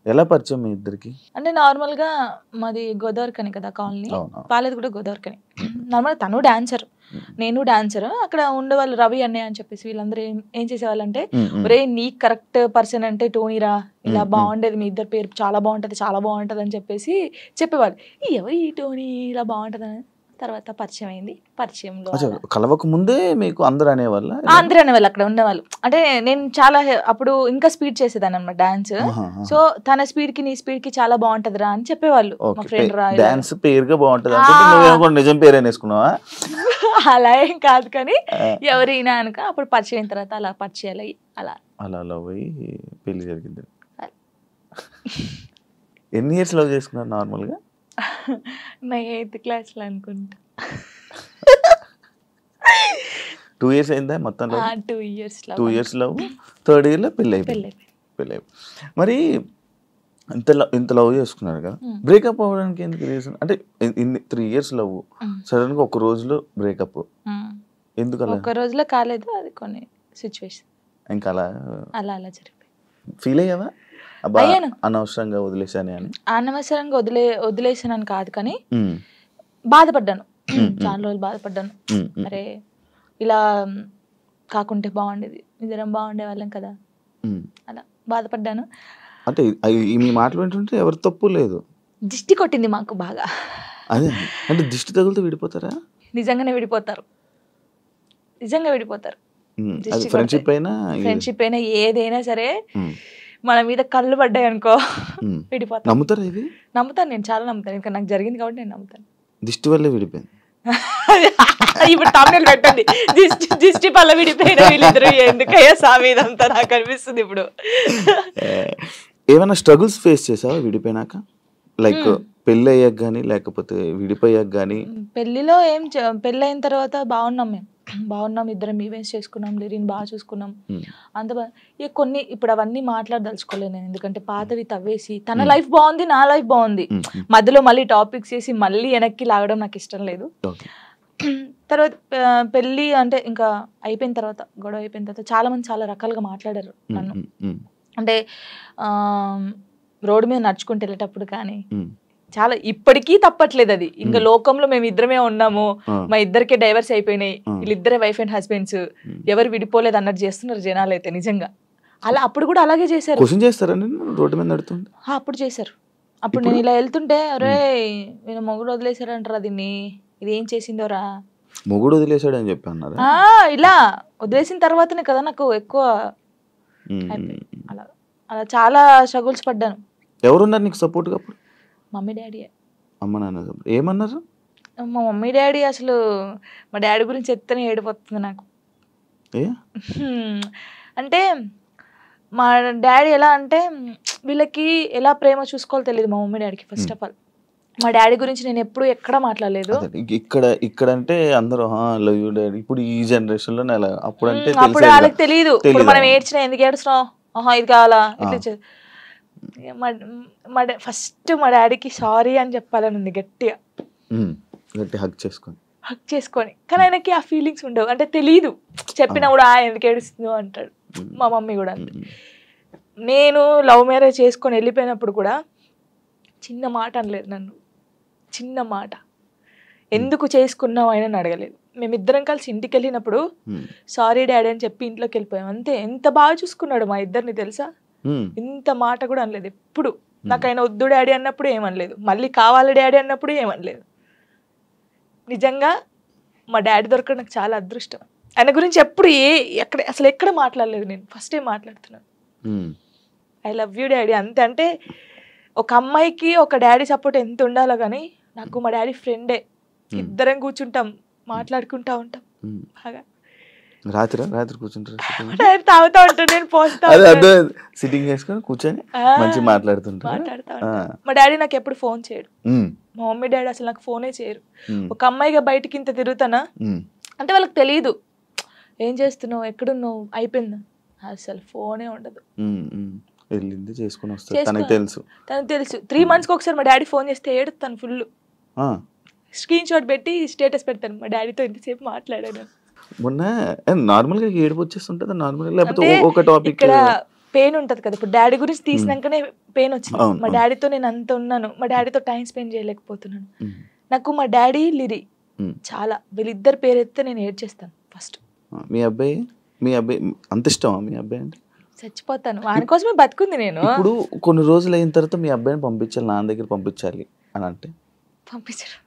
ఎలా పరిచయం మీ ఇద్దరికి? అంటే నార్మల్ గా మాది గోదావరికని కదా కాలనీ, వాళ్ళది కూడా గోదావరికని. నార్మల్ తను డాన్సర్, నేను డాన్సర్. అక్కడ ఉండేవాళ్ళు రవి అన్నయ్య అని చెప్పేసి వీళ్ళందరూ ఏం చేసేవాళ్ళు అంటే, ఒరే నీ కరెక్ట్ పర్సన్ అంటే టోనీరా, ఇలా బాగుండేది, మీ ఇద్దరు పేరు చాలా బాగుంటది అని చెప్పేసి చెప్పేవాళ్ళు. ఎవరు ఈ టోనీ ఇలా బాగుంటది అని. తర్వాత పరిచయం అయింది. పరిచయంలో కలవక ముందే మీకు అందరూ అనేవాళ్ళు అక్కడ ఉండేవాళ్ళు. అంటే నేను చాలా అప్పుడు ఇంకా స్పీడ్ చేసేదాన్ని అన్నమాట డాన్స్. సో తన స్పీడ్ కి నీ స్పీడ్ కి చాలా బాగుంటదిరా అని చెప్పేవాళ్ళు. మా ఫ్రెండ్ రా డాన్స్ పేరుగా బాగుంటది అంటే నిజం పేరు వేసుకున్నావా? అలా ఏం కాదు కానీ ఎవరైనా అనుక అప్పుడు పరిచయం అయిన తర్వాత అలా పరిచయాలు అయ్యి అలా పోయి పెళ్లి జరిగింది. ఎన్ని ఇయర్స్ లవ్ చేసుకున్నారు నార్మల్ గా? నా 8th class లో అనుకుంటా. 2 years అయిందా మొత్తం? 2 years లవ్. 3rd year లో పెళ్ళి అయిపోయింది. మరి ఇంత లవ్ చేసుకున్నారు కదా, బ్రేకప్ అవ్వడానికి ఎందుకు రీజన్? అంటే 3 years లవ్, సడన్ గా ఒక రోజులో బ్రేకప్ ఎందుకు? అలా ఒక రోజులో కాలేదు, అది కొన్ని సిచ్యువేషన్ ఇంకా అలా జరిగిపోయింది. ఫీల్ అయ్యావా అనవసరంగా వదిలేసాను అని? అనవసరంగా వదిలేసానని కాదు కానీ బాధపడ్డాను. చాలా రోజులు బాధపడ్డాను. అరే ఇలా కాకుంటే బాగుండేది, ఇద్దరం బాగుండే వాళ్ళం కదా, అలా బాధపడ్డాను. అంటే మీ మాటలు వింటుంటే ఎవరి తప్పు లేదు. దిష్టి కొట్టింది మాకు బాగా. అదే అంటే దిష్టి తగులుతూ విడిపోతారా? నిజంగానే విడిపోతారు. ఫ్రెండ్షిప్ అయినా ఏదైనా సరే మన మీద కళ్ళు పడ్డాయి అనుకో విడిపోతాను. నమ్ముతారా ఇది? నమ్ముతాను, నేను చాలా నమ్ముతాను. ఇంకా నాకు జరిగింది కాబట్టి నేను నమ్ముతాను. దిష్టి వల్లే విడిపోయింది. ఇప్పుడు తమిళ పెట్టండి, దిష్టి పల్ల విడిపోయిన వీళ్ళిద్దరు ఎందుకయ్యా సామి ఇదంతా నాకు అనిపిస్తుంది ఇప్పుడు. ఏమైనా స్ట్రగుల్స్ ఫేస్ చేసావా విడిపోయినాక? లైక్ పెళ్ళి అయ్యాక కానీ లేకపోతే విడిపోయాక కానీ? పెళ్లిలో పెళ్ళి అయిన తర్వాత బాగున్నాం, మేము బాగున్నాం, ఇద్దరం ఈవెంట్స్ చేసుకున్నాం, లిరిని బాగా చూసుకున్నాం, అంత కొన్ని ఇప్పుడు అవన్నీ మాట్లాడదలుచుకోలేదు నేను, ఎందుకంటే పాతవి తవ్వేసి తన లైఫ్ బాగుంది, నా లైఫ్ బాగుంది, మధ్యలో మళ్ళీ టాపిక్స్ చేసి మళ్ళీ వెనక్కి లాగడం నాకు ఇష్టం లేదు. తర్వాత పెళ్ళి అంటే ఇంకా అయిపోయిన తర్వాత, గొడవ అయిపోయిన తర్వాత చాలా మంది చాలా రకాలుగా మాట్లాడారు నన్ను. అంటే రోడ్డు మీద నడుచుకుంటూ వెళ్ళేటప్పుడు కానీ చాలా, ఇప్పటికీ తప్పట్లేదు అది. ఇంకా లోకంలో మేము ఇద్దరమే ఉన్నాము, మా ఇద్దరికే డైవర్స్ అయిపోయినాయి, వీళ్ళిద్దరే వైఫ్ అండ్ హస్బెండ్స్, ఎవరు విడిపోలేదు అన్నట్టు చేస్తున్నారు జనాలు అయితే. నిజంగా అలా అప్పుడు కూడా అలాగే చేశారు. రోడ్డు మీద నడుతుంది అప్పుడు చేశారు. అప్పుడు నేను ఇలా వెళ్తుంటే, అరే నేను మొగుడు వదిలేశారంటారా దీన్ని, ఇది ఏం చేసిందోరా, మొగుడు వదిలేశాడు అని చెప్పి అన్నారు. ఇలా వదిలేసిన తర్వాతనే కదా నాకు ఎక్కువ అలా అలా చాలా స్ట్రగుల్స్ పడ్డాను. ఎవరున్నారు నీకు సపోర్ట్గా అప్పుడు? Mummy daddy. అమ్మ నాన్న ఏమన్నారు? మా మమ్మీ డాడీ అసలు, మా డాడీ గురించి చెప్తేనే ఏడిపోతుంది నాకు. అంటే మా డాడీ ఎలా అంటే, వీళ్ళకి ఎలా ప్రేమ చూసుకోవాలో తెలియదు మా మమ్మీ డాడీకి. ఫస్ట్ ఆఫ్ ఆల్ మా డాడీ గురించి నేను ఎప్పుడు ఎక్కడ మాట్లాడలేదు. ఇక్కడ అంటే అందరూ లవ్ యూ డాడీ, ఇప్పుడు ఈ జనరేషన్ లో అప్పుడు అంటే అప్పుడు వాళ్ళకి తెలియదు. ఇప్పుడు మనం ఏడ్చినా ఎందుకు ఏడుస్తున్నావు, ఇది కావాలా, ఇట్లా. ఫస్ట్ మా డాడీకి సారీ అని చెప్పాలని ఉంది గట్టిగా, హక్ చేసుకొని. కానీ ఆయనకి ఆ ఫీలింగ్స్ ఉండవు, అంటే తెలియదు. చెప్పినా కూడా ఎందుకు ఏడుస్తుందో అంటాడు. మా మమ్మీ కూడా అంతే. నేను లవ్ మ్యారేజ్ చేసుకొని వెళ్ళిపోయినప్పుడు కూడా చిన్న మాట అనలేదు నన్ను, చిన్న మాట. ఎందుకు చేసుకున్నావు ఆయన అడగలేదు. మేమిద్దరం కలిసి ఇంటికి వెళ్ళినప్పుడు సారీ డాడీ అని చెప్పి ఇంట్లోకి వెళ్ళిపోయాం అంతే. ఎంత బాగా చూసుకున్నాడు మా ఇద్దరిని తెలుసా, ఇంత మాట కూడా అనలేదు ఎప్పుడు. నాకు ఆయన వద్దు డాడీ అన్నప్పుడు ఏమనలేదు, మళ్ళీ కావాలి డాడీ అన్నప్పుడు ఏమనలేదు. నిజంగా మా డాడీ దొరకడం నాకు చాలా అదృష్టం. ఆయన గురించి ఎప్పుడు అసలు ఎక్కడ మాట్లాడలేదు నేను, ఫస్ట్ టైం మాట్లాడుతున్నాను. ఐ లవ్ యూ డాడీ అంతే. అంటే ఒక అమ్మాయికి ఒక డాడీ సపోర్ట్ ఎంత ఉండాలో కానీ నాకు మా డాడీ ఫ్రెండే. ఇద్దరం కూర్చుంటాం, మాట్లాడుకుంటా ఉంటాం బాగా. రాత్రి కూర్చుంటారు, తాగుతా ఉంటాను, నేను పోస్తా సిట్టింగ్ చేసుకొని కూర్చొని మంచిగా మాట్లాడుతా. మా డాడీ నాకు ఎప్పుడు ఫోన్ చేయడు, మా మమ్మీ డాడీ అసలు నాకు ఫోనే చేయరు. ఒక అమ్మాయిగా బయటకి ఇంత తిరుగుతానా అంటే వాళ్ళకి తెలియదు ఏం చేస్తున్నావు, ఎక్కడున్నావు, అయిపోయిందా, అసలు ఫోనే ఉండదు. వెళ్ళింది చేసుకుని వస్తాను, తనకు తెలుసు. 3 monthsకి ఒకసారి మా డాడీ ఫోన్ చేస్తే ఏడుతాను ఫుల్, స్క్రీన్ షాట్ పెట్టి స్టేటస్ పెడతాను, మా డాడీతో ఇంతసేపు మాట్లాడాను. మొన్న నార్మల్గా ఏడుపు వచ్చేస్తుంటుంది నార్మల్గా, లేకపోతే ఒక టాపిక్ ఇక్కడ పెయిన్ ఉంటది కదా. ఇప్పుడు డాడీ గురించి తీసినాకనే పెయిన్ వచ్చింది. మా డాడీతో నేను అంత ఉన్నాను, మా డాడీతో టైం స్పెండ్ చేయలేకపోతున్నాను. నాకు మా డాడీ లిరి చాలా, వీళ్ళిద్దరు పేరు ఎత్తే నేను ఏడ్చేస్తాను ఫస్ట్. మీ అబ్బాయి అంత ఇష్టమా మీ అబ్బాయి అంటే? చచ్చిపోతాను వాని కోసమే బతుకుంది నేను. ఇప్పుడు కొన్ని రోజులు అయిన తర్వాత మీ అబ్బాయిని పంపించాలి, నాన్న దగ్గర పంపించాలి అని అంటే పంపించరు.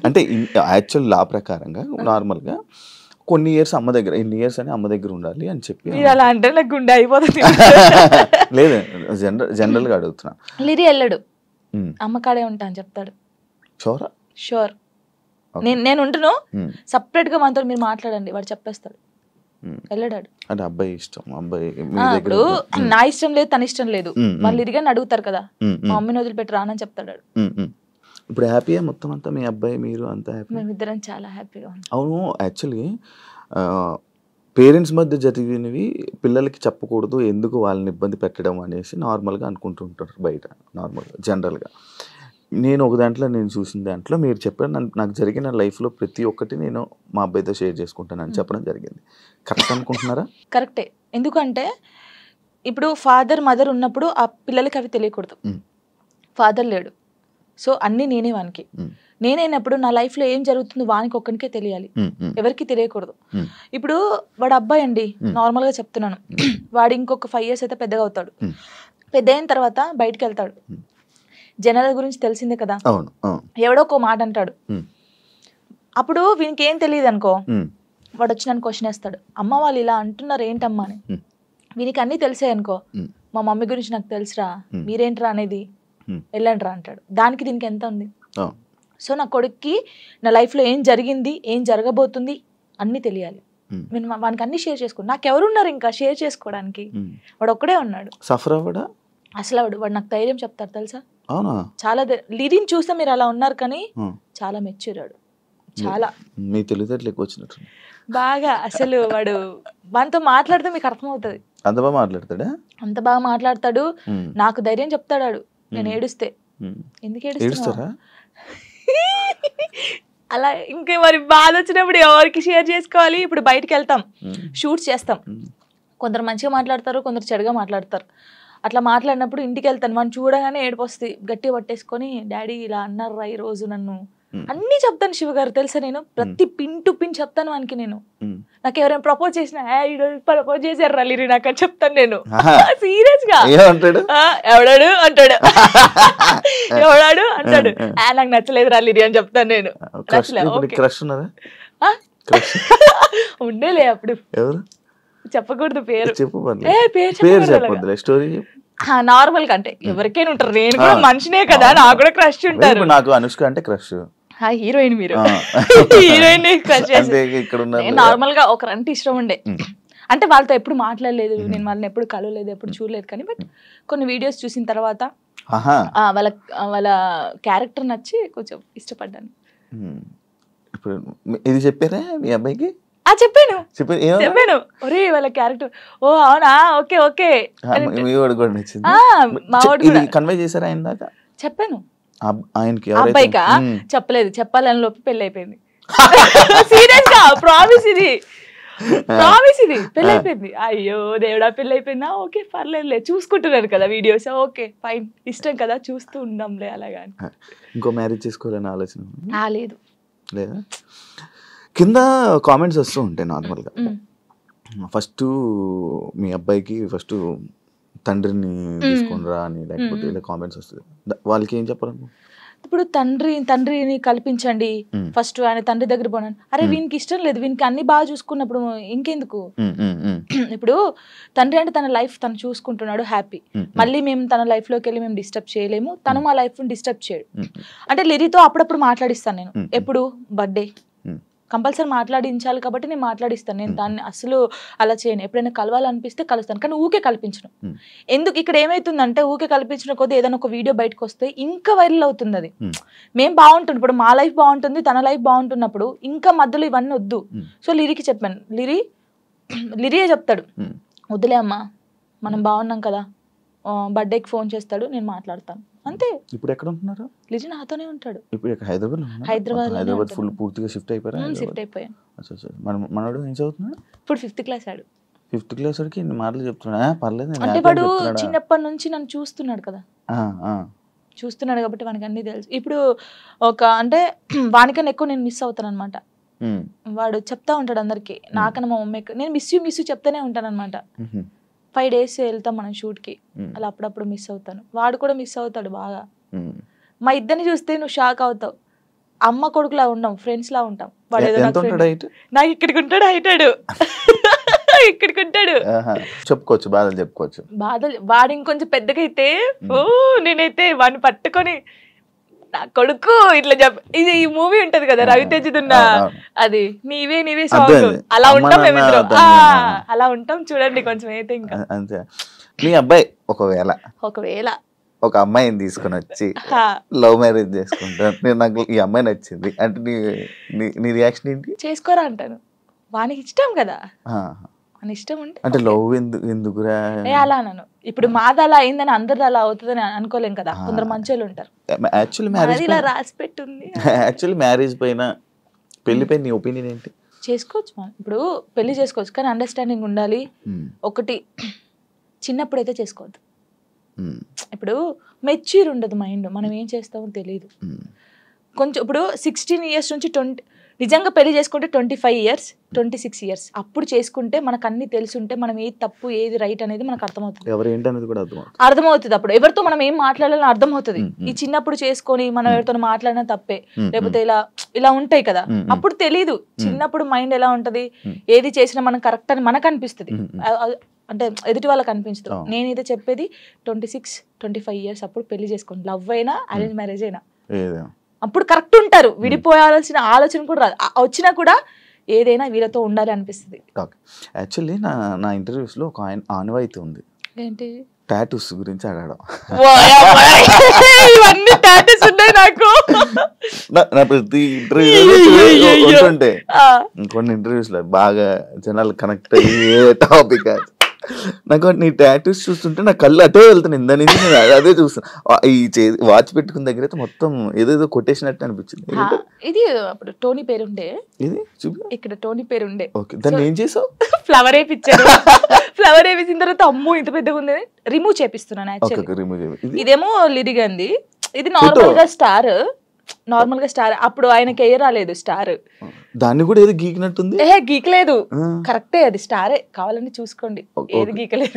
అంటే యాక్చువల్ లా ప్రకారంగా నార్మల్గా కొన్ని ఇయర్స్ అమ్మ దగ్గర, ఇన్ని ఇయర్స్ అని అమ్మ దగ్గర ఉండాలి అని చెప్పి అలా అంటే నాకు గుండె అయిపోతుంది. లేదు జనరల్గా అడుగుతున్నా. లిరి వెళ్ళడు, అమ్మ కాడే ఉంటా అని చెప్తాడు. షూర్ నేను ఉంటును, సపరేట్ గా మనతో మీరు మాట్లాడండి వాడు చెప్పేస్తాడు, వెళ్ళడాడు. అంటే అబ్బాయి ఇష్టం, అబ్బాయి ఇప్పుడు నా ఇష్టం లేదు తన ఇష్టం లేదు, వాళ్ళు ఇరిగాని అడుగుతారు కదా, మా మమ్మీని వదిలిపెట్టి రానని చెప్తాడు. ఇప్పుడు హ్యాపీయా మొత్తం అంతా, మీ అబ్బాయి మీరు అంతా హ్యాపీ? మేమిద్దరం చాలా హ్యాపీగా ఉన్నాం. అవును, యాక్చువల్లీ పేరెంట్స్ మధ్య జరిగినవి పిల్లలకి చెప్పకూడదు, ఎందుకు వాళ్ళని ఇబ్బంది పెట్టడం అనేసి నార్మల్గా అనుకుంటుంటారు బయట నార్మల్గా జనరల్గా. నేను ఒక దాంట్లో నేను చూసిన దాంట్లో మీరు చెప్పారు, నాకు జరిగిన లైఫ్లో ప్రతి ఒక్కటి నేను మా అబ్బాయితో షేర్ చేసుకుంటానని చెప్పడం జరిగింది. కరెక్ట్ అనుకుంటున్నారా? కరెక్టే. ఎందుకంటే ఇప్పుడు ఫాదర్ మదర్ ఉన్నప్పుడు ఆ పిల్లలకి అవి తెలియకూడదు. ఫాదర్ లేడు, సో అన్నీ నేనే వానికి. నేనైనప్పుడు నా లైఫ్లో ఏం జరుగుతుందో వానికి ఒక్కనికే తెలియాలి, ఎవరికి తెలియకూడదు. ఇప్పుడు వాడు అబ్బాయి అండి, నార్మల్గా చెప్తున్నాను, వాడు ఇంకొక 5 years అయితే పెద్దగా అవుతాడు. పెద్ద అయిన తర్వాత బయటికి వెళ్తాడు, జనాల గురించి తెలిసిందే కదా, ఎవడో ఒక మాట అంటాడు. అప్పుడు వీనికి ఏం తెలియదు అనుకో, వాడు వచ్చి నన్ను క్వశ్చన్ వేస్తాడు, అమ్మ వాళ్ళు ఇలా అంటున్నారు ఏంటమ్మా అని. వీనికి అన్నీ తెలిసాయి అనుకో, మా మమ్మీ గురించి నాకు తెలుసురా, మీరేంట్రా అనేది, వెళ్ళండి రా అంటాడు. దానికి దీనికి ఎంత ఉంది? సో నా కొడుక్కి నా లైఫ్లో ఏం జరిగింది, ఏం జరగబోతుంది అన్నీ తెలియాలి. నేను వానికి అన్ని షేర్ చేసుకోండి. నాకెవరున్నారు ఇంకా షేర్ చేసుకోవడానికి? వాడు ఒక్కడే ఉన్నాడు. సఫర్ అవ్వడా అసలు వాడు నాకు ధైర్యం చెప్తారు తెలుసా. అవునా? చాలా లిరిని చూస్తే మీరు అలా ఉన్నారు కానీ చాలా మెచ్యూరాడు. చాలా మీ తెలివితేటలు ఎక్కువ వచ్చినట్టు బాగా. అసలు వాడు వానితో మాట్లాడితే మీకు అర్థమవుతుంది. అంత బాగా మాట్లాడతాడా? అంత బాగా మాట్లాడతాడు. నాకు ధైర్యం చెప్తాడు నేను ఏడుస్తే. ఎందుకు ఏడుస్తారా అలా? ఇంకా మరి బాధ వచ్చినప్పుడు ఎవరికి షేర్ చేసుకోవాలి? ఇప్పుడు బయటకు వెళ్తాం, షూట్స్ చేస్తాం, కొందరు మంచిగా మాట్లాడతారు, కొందరు చెడుగా మాట్లాడతారు. అట్లా మాట్లాడినప్పుడు ఇంటికి వెళ్తాను, మనం చూడగానే ఏడుపు వస్తుంది, గట్టిగా పట్టేసుకొని డాడీ ఇలా అన్నారా ఈ రోజు నన్ను అన్నీ చెప్తాను. శివ గారు తెలుసా, నేను ప్రతి పిన్ టు పిన్ చెప్తాను వానికి. నేను నాకు ఎవరైనా ప్రపోజ్ చేసినా ప్రపోజ్ చేశారు లిరి నాకు అని చెప్తాను నేను. సీరియస్ గా ఎవడాడు అంటాడు, ఎవడాడు అంటాడు, నాకు నచ్చలేదు లిరి అని చెప్తాను నేను. ఉండేలే అప్పుడు, చెప్పకూడదు పేరు. నార్మల్ గా అంటే ఎవరికైనా ఉంటారు, నేను కూడా మనిషినే కదా, నాకు కూడా క్రష్ ఉంటారు. నాకు అనుష్క అంటే క్రష్. హీరోయిన్ మీరు హీరోయిన్ క్రష్ నార్మల్ గా ఒకరంటే ఇష్టం ఉండే. అంటే వాళ్ళతో ఎప్పుడు మాట్లాడలేదు, నేను వాళ్ళని ఎప్పుడు కలవలేదు, ఎప్పుడు చూడలేదు. కానీ బట్ కొన్ని వీడియోస్ చూసిన తర్వాత వాళ్ళ క్యారెక్టర్ నచ్చి కొంచెం ఇష్టపడ్డాను. ఇప్పుడు ఇది చెప్పారా మీ అబ్బాయికి? చెప్పాను. ఒరే వాళ్ళ క్యారెక్టర్, ఓ అవునా, ఓకే ఓకే. చెప్పాను. అబ్బాయికా చెప్పలేదు, చెప్పాలని లోపు పెళ్లి అయిపోయింది. సీరియస్ గా ప్రామిస్ ఇది పెళ్లి అయిపోయింది. అయ్యో దేవుడా పెళ్లి అయిపోయిందా, ఓకే పర్లేదులే, చూసుకుంటున్నారు కదా వీడియోస్, ఓకే ఫైన్, ఇష్టం కదా చూస్తూ ఉందాంలే అలాగా. ఇంకో మ్యారేజ్ చేసుకోవాలని ఆలోచన లేదు లేదా? కింద కామెంట్స్ వస్తూ ఉంటాయి నార్మల్గా. ఫస్ట్ మీ అబ్బాయికి ఫస్ట్ తండ్రిని తీసుకునిరా అని, లేకపోతే ఇలా కామెంట్స్ వస్తుంది, వాళ్ళకి ఏం చెప్పాలను? ఇప్పుడు తండ్రిని కల్పించండి, ఫస్ట్ ఆయన తండ్రి దగ్గర పోనాను. అరే వీనికి ఇష్టం లేదు, వీనికి అన్ని బాగా చూసుకున్నప్పుడు ఇంకెందుకు? ఇప్పుడు తండ్రి అంటే తన లైఫ్ తను చూసుకుంటున్నాడు, హ్యాపీ. మళ్ళీ మేము తన లైఫ్ లోకి వెళ్ళి మేము డిస్టర్బ్ చేయలేము, తను మా లైఫ్ డిస్టర్బ్ చేయడు. అంటే లిరితో అప్పుడప్పుడు మాట్లాడిస్తాను నేను. ఎప్పుడు బర్త్డే కంపల్సరీ మాట్లాడించాలి కాబట్టి నేను మాట్లాడిస్తాను. నేను దాన్ని అసలు అలా చేయను. ఎప్పుడైనా కలవాలనిపిస్తే కలుస్తాను, కానీ ఊకే కల్పించను. ఎందుకు ఇక్కడ ఏమైతుందంటే ఊకే కల్పించిన కొద్ది ఏదైనా ఒక వీడియో బయటకు వస్తే ఇంకా వైరల్ అవుతుంది. అది మేము బాగుంటుంది, ఇప్పుడు మా లైఫ్ బాగుంటుంది, తన లైఫ్ బాగుంటున్నప్పుడు ఇంకా మధ్యలో ఇవన్నీ వద్దు. సో లిరికి చెప్పాను, లిరియే చెప్తాడు, వద్దులే అమ్మా మనం బాగున్నాం కదా, బర్త్డేకి ఫోన్ చేస్తాడు, నేను మాట్లాడతాను అంతే. ఇప్పుడు ఎక్కడ ఉంటున్నారు? లిజి నాతోనే ఉంటాడు. ఇప్పుడు హైదరాబాద్ ఫుల్ పూర్తిగా షిఫ్ట్ అయిపోయారు? షిఫ్ట్ అయిపోయాను. మనోడు ఏం చదువుతున్నాడు ఇప్పుడు? 5th క్లాస్ ఆడు. 5th క్లాస్ వాడికి ఇన్ని మాటలు చెప్తున్నా? పర్లేదు, అంటే వాడు చిన్నప్పటి నుంచి నన్ను చూస్తున్నాడు కదా, చూస్తున్నాడు కాబట్టి వానికి అన్ని తెలుసు. ఇప్పుడు ఒక అంటే వానికన్నా ఎక్కువ నేను మిస్ అవుతాను అనమాట. వాడు చెప్తా ఉంటాడు అందరికి, నాకన్నా మా మమ్మీ నేను మిస్ యూ చెప్తానే ఉంటాను అనమాట. 5 days వెళ్తాం మనం షూట్కి, అలా అప్పుడప్పుడు మిస్ అవుతాను. వాడు కూడా మిస్ అవుతాడు బాగా. మా ఇద్దరిని చూస్తే నువ్వు షాక్ అవుతావు. అమ్మ కొడుకులా ఉండం, ఫ్రెండ్స్ లా ఉంటాం. వాడు ఏదో నాకు ఇక్కడికి ఉంటాడు, హైటాడు ఇక్కడికి ఉంటాడు. చెప్పుకోవచ్చు బాధలు. వాడు ఇంకొంచెం పెద్దగా అయితే నేనైతే వాడిని పట్టుకొని నా కొడుకు ఇట్లా ఇది ఈ మూవీ ఉంటది కదా రవితేజదున్న, అది నీవే సాంగ్, అలా ఉంటాం మేమిద్దరం, అలా ఉంటాం చూడండి కొంచెం అయితే. ఇంకా అంతే. మీ అబ్బాయి ఒకవేళ ఒక అమ్మాయిని తీసుకొని వచ్చి లవ్ మ్యారేజ్ చేసుకుంటాను, నాకు ఈ అమ్మాయి నచ్చింది అంటే నీ రియాక్షన్ ఏంటి? చేసుకోరా అంటాను. వానికి ఇష్టం కదా, అని ఇష్టం ఉంటే అంటే లవ్ ఎందుకురా అలా అన్నాను. ఇప్పుడు మాది అలా అయిందని అందరిది అలా అవుతుందని అనుకోలేం కదా, కొందరు మంచోళ్ళు ఉంటారు. యాక్చువల్లీ మ్యారేజ్ పైన పెళ్లి పైన నీ ఒపీనియన్ ఏంటి? చేసుకోవచ్చు మనం, ఇప్పుడు పెళ్లి చేసుకోవచ్చు, కానీ అండర్స్టాండింగ్ ఉండాలి. ఒకటి చిన్నప్పుడైతే చేసుకోవద్దు. ఇప్పుడు మెచ్యూర్ ఉండదు మైండ్, మనం ఏం చేస్తామో తెలియదు. కొంచెం ఇప్పుడు 16 years నుంచి 20 నిజంగా పెళ్లి చేసుకుంటే 25 years 26 years అప్పుడు చేసుకుంటే మనకు అన్ని తెలుసుంటే మనం ఏది తప్పు ఏది రైట్ అనేది మనకు అర్థమవుతుంది. అర్థమవుతుంది అప్పుడు ఎవరితో మనం ఏం మాట్లాడాలని అర్థమవుతుంది. ఈ చిన్నప్పుడు చేసుకొని మనం ఎవరితో మాట్లాడినా తప్పే, లేకపోతే ఇలా ఉంటాయి కదా, అప్పుడు తెలీదు. చిన్నప్పుడు మైండ్ ఎలా ఉంటది, ఏది చేసినా మనం కరెక్ట్ అని మనకు అనిపిస్తుంది, అంటే ఎదుటి వాళ్ళకి అనిపించదు. నేనైతే చెప్పేది 26-25 years అప్పుడు పెళ్లి చేసుకోండి, లవ్ అయినా అరేంజ్ మ్యారేజ్ అయినా అప్పుడు కరెక్ట్ ఉంటారు, విడిపోయాల్సిన ఆలోచన కూడా రాదు. వచ్చినా కూడా ఏదైనా వీళ్ళతో ఉండాలి అనిపిస్తుంది. యాక్చువల్లీ నా ఇంటర్వ్యూస్లో ఒక ఆనవాయితీ ఉంది, ఏంటి టాటూస్ గురించి అడగడం. ఇవన్నీ టాటూస్ ఉన్నాయి నాకు. నా ప్రతి ఇంటర్వ్యూ ఉంటుంటే కొన్ని ఇంటర్వ్యూస్ లో బాగా జనాలు కనెక్ట్ అయ్యే టాపిక్ నాకు నీ టాటూస్ చూస్తుంటే నా కళ్ళు అటే వెళ్తున్నాయి. ఇందా నుంచి నేను అదే చూస్తాను. ఈ వాచ్ పెట్టుకున్న దగ్గర అయితే మొత్తం ఏదేదో కొట్టేసినట్టు అనిపించింది. ఇది అప్పుడు టోనీ పేరుండే, ఇది చూపి ఇక్కడ టోనీ పేరుండే. ఓకే, దాన్ని ఏం చేసావు? ఫ్లవర్ వేయించారు. ఫ్లవర్ వేయించిన తర్వాత అమ్మో ఇంత పెద్దగా ఉంది, రిమూవ్ చేపిస్తున్నాను. యాక్చువల్లీ ఇదేమో లిరిగంది, ఇది నార్మల్ గా స్టార్. నార్మల్ గా స్టార్ అప్పుడు ఆయనకి ఏ రాలేదు స్టార్. దాన్ని కూడా ఏదో గీకినట్టుంది. గీకలేదు, కరెక్టే, అది స్టారే, కావాలని చూసుకోండి, ఏది గీకలేదు.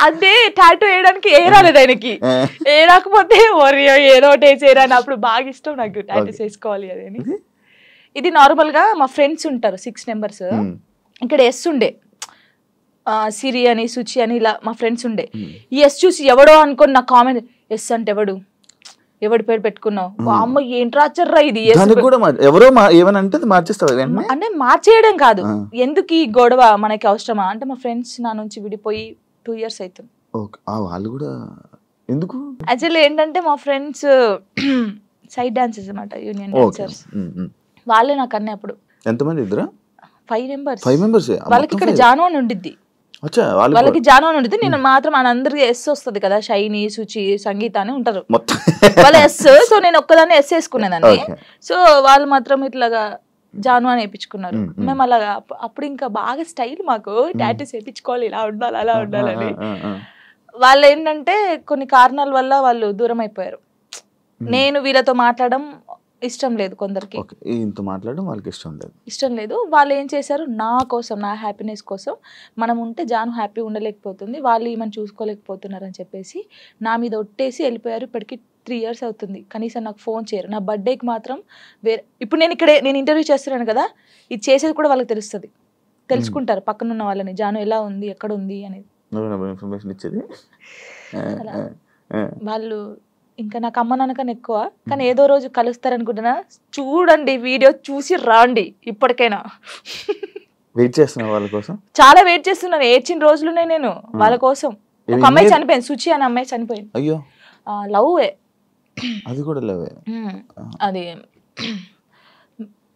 అదే టాటూ వేయడానికి ఏ రాలేదు ఆయనకి. ఏ రాకపోతే ఏదో ఒకటి వేసేయరా అని. అప్పుడు బాగా ఇష్టం నాకు టాటూస్ వేసుకోవాలి అదని. ఇది నార్మల్ గా మా ఫ్రెండ్స్ ఉంటారు 6 members. ఇక్కడ ఎస్ ఉండే, సిరి అని సుచి అని ఇలా మా ఫ్రెండ్స్ ఉండే. ఈ ఎస్ చూసి ఎవడో అనుకోని నా కామెంట్, ఎస్ అంటే ఎవడి పేరు పెట్టుకున్నావు, అమ్మ ఏంటి రాచర్రా ఇది. ఎవరో ఏమనంటే మార్చేస్తావు అంటే మార్చేయడం కాదు, ఎందుకు ఈ గొడవ మనకి అవసరమా అంటే మా ఫ్రెండ్స్ నా నుంచి విడిపోయి 2 years అవుతుంది. వాళ్ళు కూడా ఎందుకు యాక్చువల్లీ ఏంటంటే మా ఫ్రెండ్స్ సైడ్ డాన్సర్స్ అన్నమాట, యూనియన్ డాన్సర్స్. వాళ్ళే నాకు అన్నీ. అప్పుడు ఎంతమంది? ఇద్దరా? 5 members. వాళ్ళకి ఇక్కడ జాను అని ఉండిద్ది, వాళ్ళకి జాను అని ఉండిద్ది. నేను మాత్రం అందరికి ఎస్ వస్తుంది కదా, షైని, సుచి, సంగీత అని ఉంటారు వాళ్ళ ఎస్. సో నేను ఒక్కదాన్ని ఎస్ వేసుకునేదాన్ని. సో వాళ్ళు మాత్రం ఇట్లాగా జాను అని వేయించుకున్నారు. మేము అలాగా అప్పుడు ఇంకా బాగా స్టైల్ మాకు, టాటూస్ వేయించుకోవాలి, ఇలా ఉండాలి అలా ఉండాలని. వాళ్ళు ఏంటంటే కొన్ని కారణాల వల్ల వాళ్ళు దూరం అయిపోయారు. నేను వీళ్ళతో మాట్లాడడం ఇష్టం లేదు కొందరికి, మాట్లాడడం వాళ్ళకి ఇష్టం లేదు. వాళ్ళు ఏం చేశారు, నా కోసం, నా హ్యాపీనెస్ కోసం, మనం ఉంటే జాను హ్యాపీ ఉండలేకపోతుంది, వాళ్ళు ఈమెను చూసుకోలేకపోతున్నారు అని చెప్పేసి నా మీద ఒట్టేసి వెళ్ళిపోయారు. ఇప్పటికి 3 years అవుతుంది, కనీసం నాకు ఫోన్ చేయరు. నా బర్త్డేకి మాత్రం వేరే, ఇప్పుడు నేను ఇంటర్వ్యూ చేస్తున్నాను కదా, ఇది చేసేది కూడా వాళ్ళకి తెలుస్తుంది, తెలుసుకుంటారు పక్కనున్న వాళ్ళని, జాను ఎలా ఉంది, ఎక్కడ ఉంది అనేది వాళ్ళు. ఇంకా నాకు అమ్మ నాన్నకన్నా ఎక్కువ, కానీ ఏదో రోజు కలుస్తారనుకుంటున్నా. చూడండి, వీడియో చూసి రాండి. ఇప్పటికైనా వెయిట్ చేస్తున్నా వాళ్ళ కోసం, చాలా వెయిట్ చేస్తున్నాను. ఏడ్చిన రోజులునే నేను వాళ్ళ కోసం. ఒక అమ్మాయి చనిపోయింది, సుచి అనే అమ్మాయి చనిపోయింది. అయ్యో, లవ్. అది కూడా లవ్. అది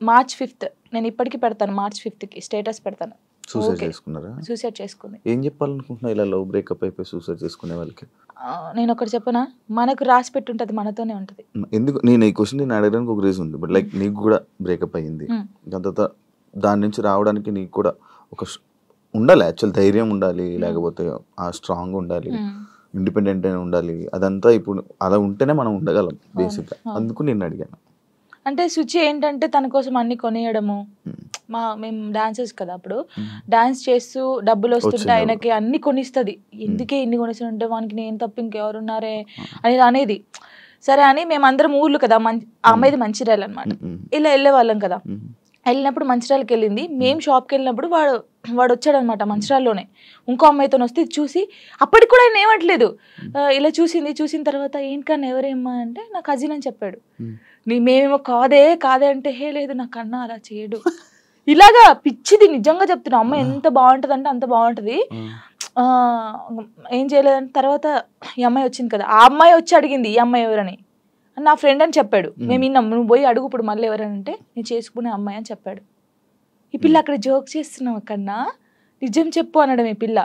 March 5th. నేను ఇప్పటికి పెడతాను, March 5th స్టేటస్ పెడతాను. సూసైడ్ చేసుకుంది. ఏం చెప్పాలనుకుంటున్నా ఇలా లవ్ బ్రేకప్ అయిపోయి సూసైడ్ చేసుకునే వాళ్ళకి? నేను ఒకటి చెప్పనా, మనకు రాసి పెట్టుంటది, మనతోనే ఉంటది. ఎందుకు నేను ఈ క్వశ్చన్ నేను అడగడానికి ఒక రీజన్ ఉంది. బట్ లైక్ నీకు కూడా బ్రేకప్ అయ్యింది, దాని తర్వాత దాని నుంచి రావడానికి నీకు కూడా ఒక ఉండాలి, యాక్చువల్ ధైర్యం ఉండాలి, లేకపోతే ఆ స్ట్రాంగ్ ఉండాలి, ఇండిపెండెంట్ అయినా ఉండాలి. అదంతా ఇప్పుడు అలా ఉంటేనే మనం ఉండగలం బేసిక్గా. అందుకు నేను అడిగాను. అంటే సుచి ఏంటంటే తన కోసం అన్ని కొనియడము, మేము డాన్సర్స్ కదా, అప్పుడు డాన్స్ చేస్తూ డబ్బులు వస్తుంటే ఆయనకి అన్ని కొనిస్తుంది. ఎందుకే ఇన్ని కొనిస్తుంటే వానికి నేను తప్ప ఇంకెవరున్నారే అనేది. సరే అని మేమందరం ఊర్లు కదా, ఆ అమ్మాయిది మంచిర్యాల అనమాట, ఇలా వెళ్ళే వాళ్ళం కదా. వెళ్ళినప్పుడు మంచిర్యాలకి వెళ్ళింది. మేము షాప్కి వెళ్ళినప్పుడు వాడు వచ్చాడు అనమాట, మంచిర్యాలలోనే ఇంకో అమ్మాయితో వస్తే చూసి, అప్పటికి కూడా ఆయన ఏమట్లేదు, ఇలా చూసిన తర్వాత ఏంటన్నా ఎవరేమ్మా అంటే నా కజిన్ అని చెప్పాడు. మేమేమో కాదే అంటే, హే లేదు నా కన్నా అలా చేయడు, ఇలాగా పిచ్చిది. నిజంగా చెప్తున్నా, అమ్మాయి ఎంత బాగుంటుంది అంటే అంత బాగుంటుంది. ఏం చేయలేదంటే తర్వాత ఈ అమ్మాయి వచ్చింది కదా, ఆ అమ్మాయి వచ్చి అడిగింది ఈ అమ్మాయి ఎవరని, నా ఫ్రెండ్ అని చెప్పాడు. మేము విన్నాం, నువ్వు పోయి అడుగు ఇప్పుడు మళ్ళీ ఎవరనంటే నేను చేసుకునే అమ్మాయి అని చెప్పాడు. ఈ పిల్ల అక్కడ జోక్ చేస్తున్నావు కన్నా, నిజం చెప్పు అనడం. ఈ పిల్ల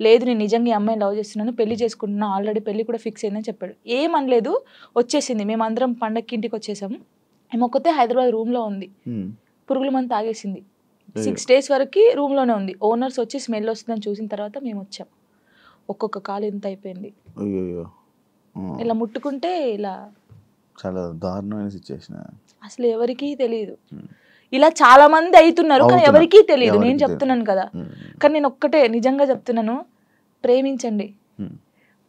లేదు నేను నిజంగా ఈ అమ్మాయిని లవ్ చేస్తున్నాను, పెళ్లి చేసుకుంటున్నా, ఆల్రెడీ పెళ్లి కూడా ఫిక్స్ అయిందని చెప్పాడు. ఏమనలేదు, వచ్చేసింది. మేమందరం పండగకి ఇంటికి వచ్చేసాము. ఏమొక్కతే హైదరాబాద్ రూమ్లో ఉంది, పురుగుల మందు తాగేసింది. 6 days వరకు రూమ్లోనే ఉంది. ఓనర్స్ వచ్చి స్మెల్ వస్తుందని చూసిన తర్వాత మేము వచ్చాం. ఒక్కొక్క కాలు ఇంత అయిపోయింది, ఇలా ముట్టుకుంటే ఇలా. చాలా దారుణమైన సిచ్యువేషన్. అసలు ఎవరికీ తెలియదు. ఇలా చాలా మంది అవుతున్నారు కానీ ఎవరికీ తెలియదు. నేను చెప్తున్నాను కదా, కానీ నేను ఒక్కటే నిజంగా చెప్తున్నాను, ప్రేమించండి,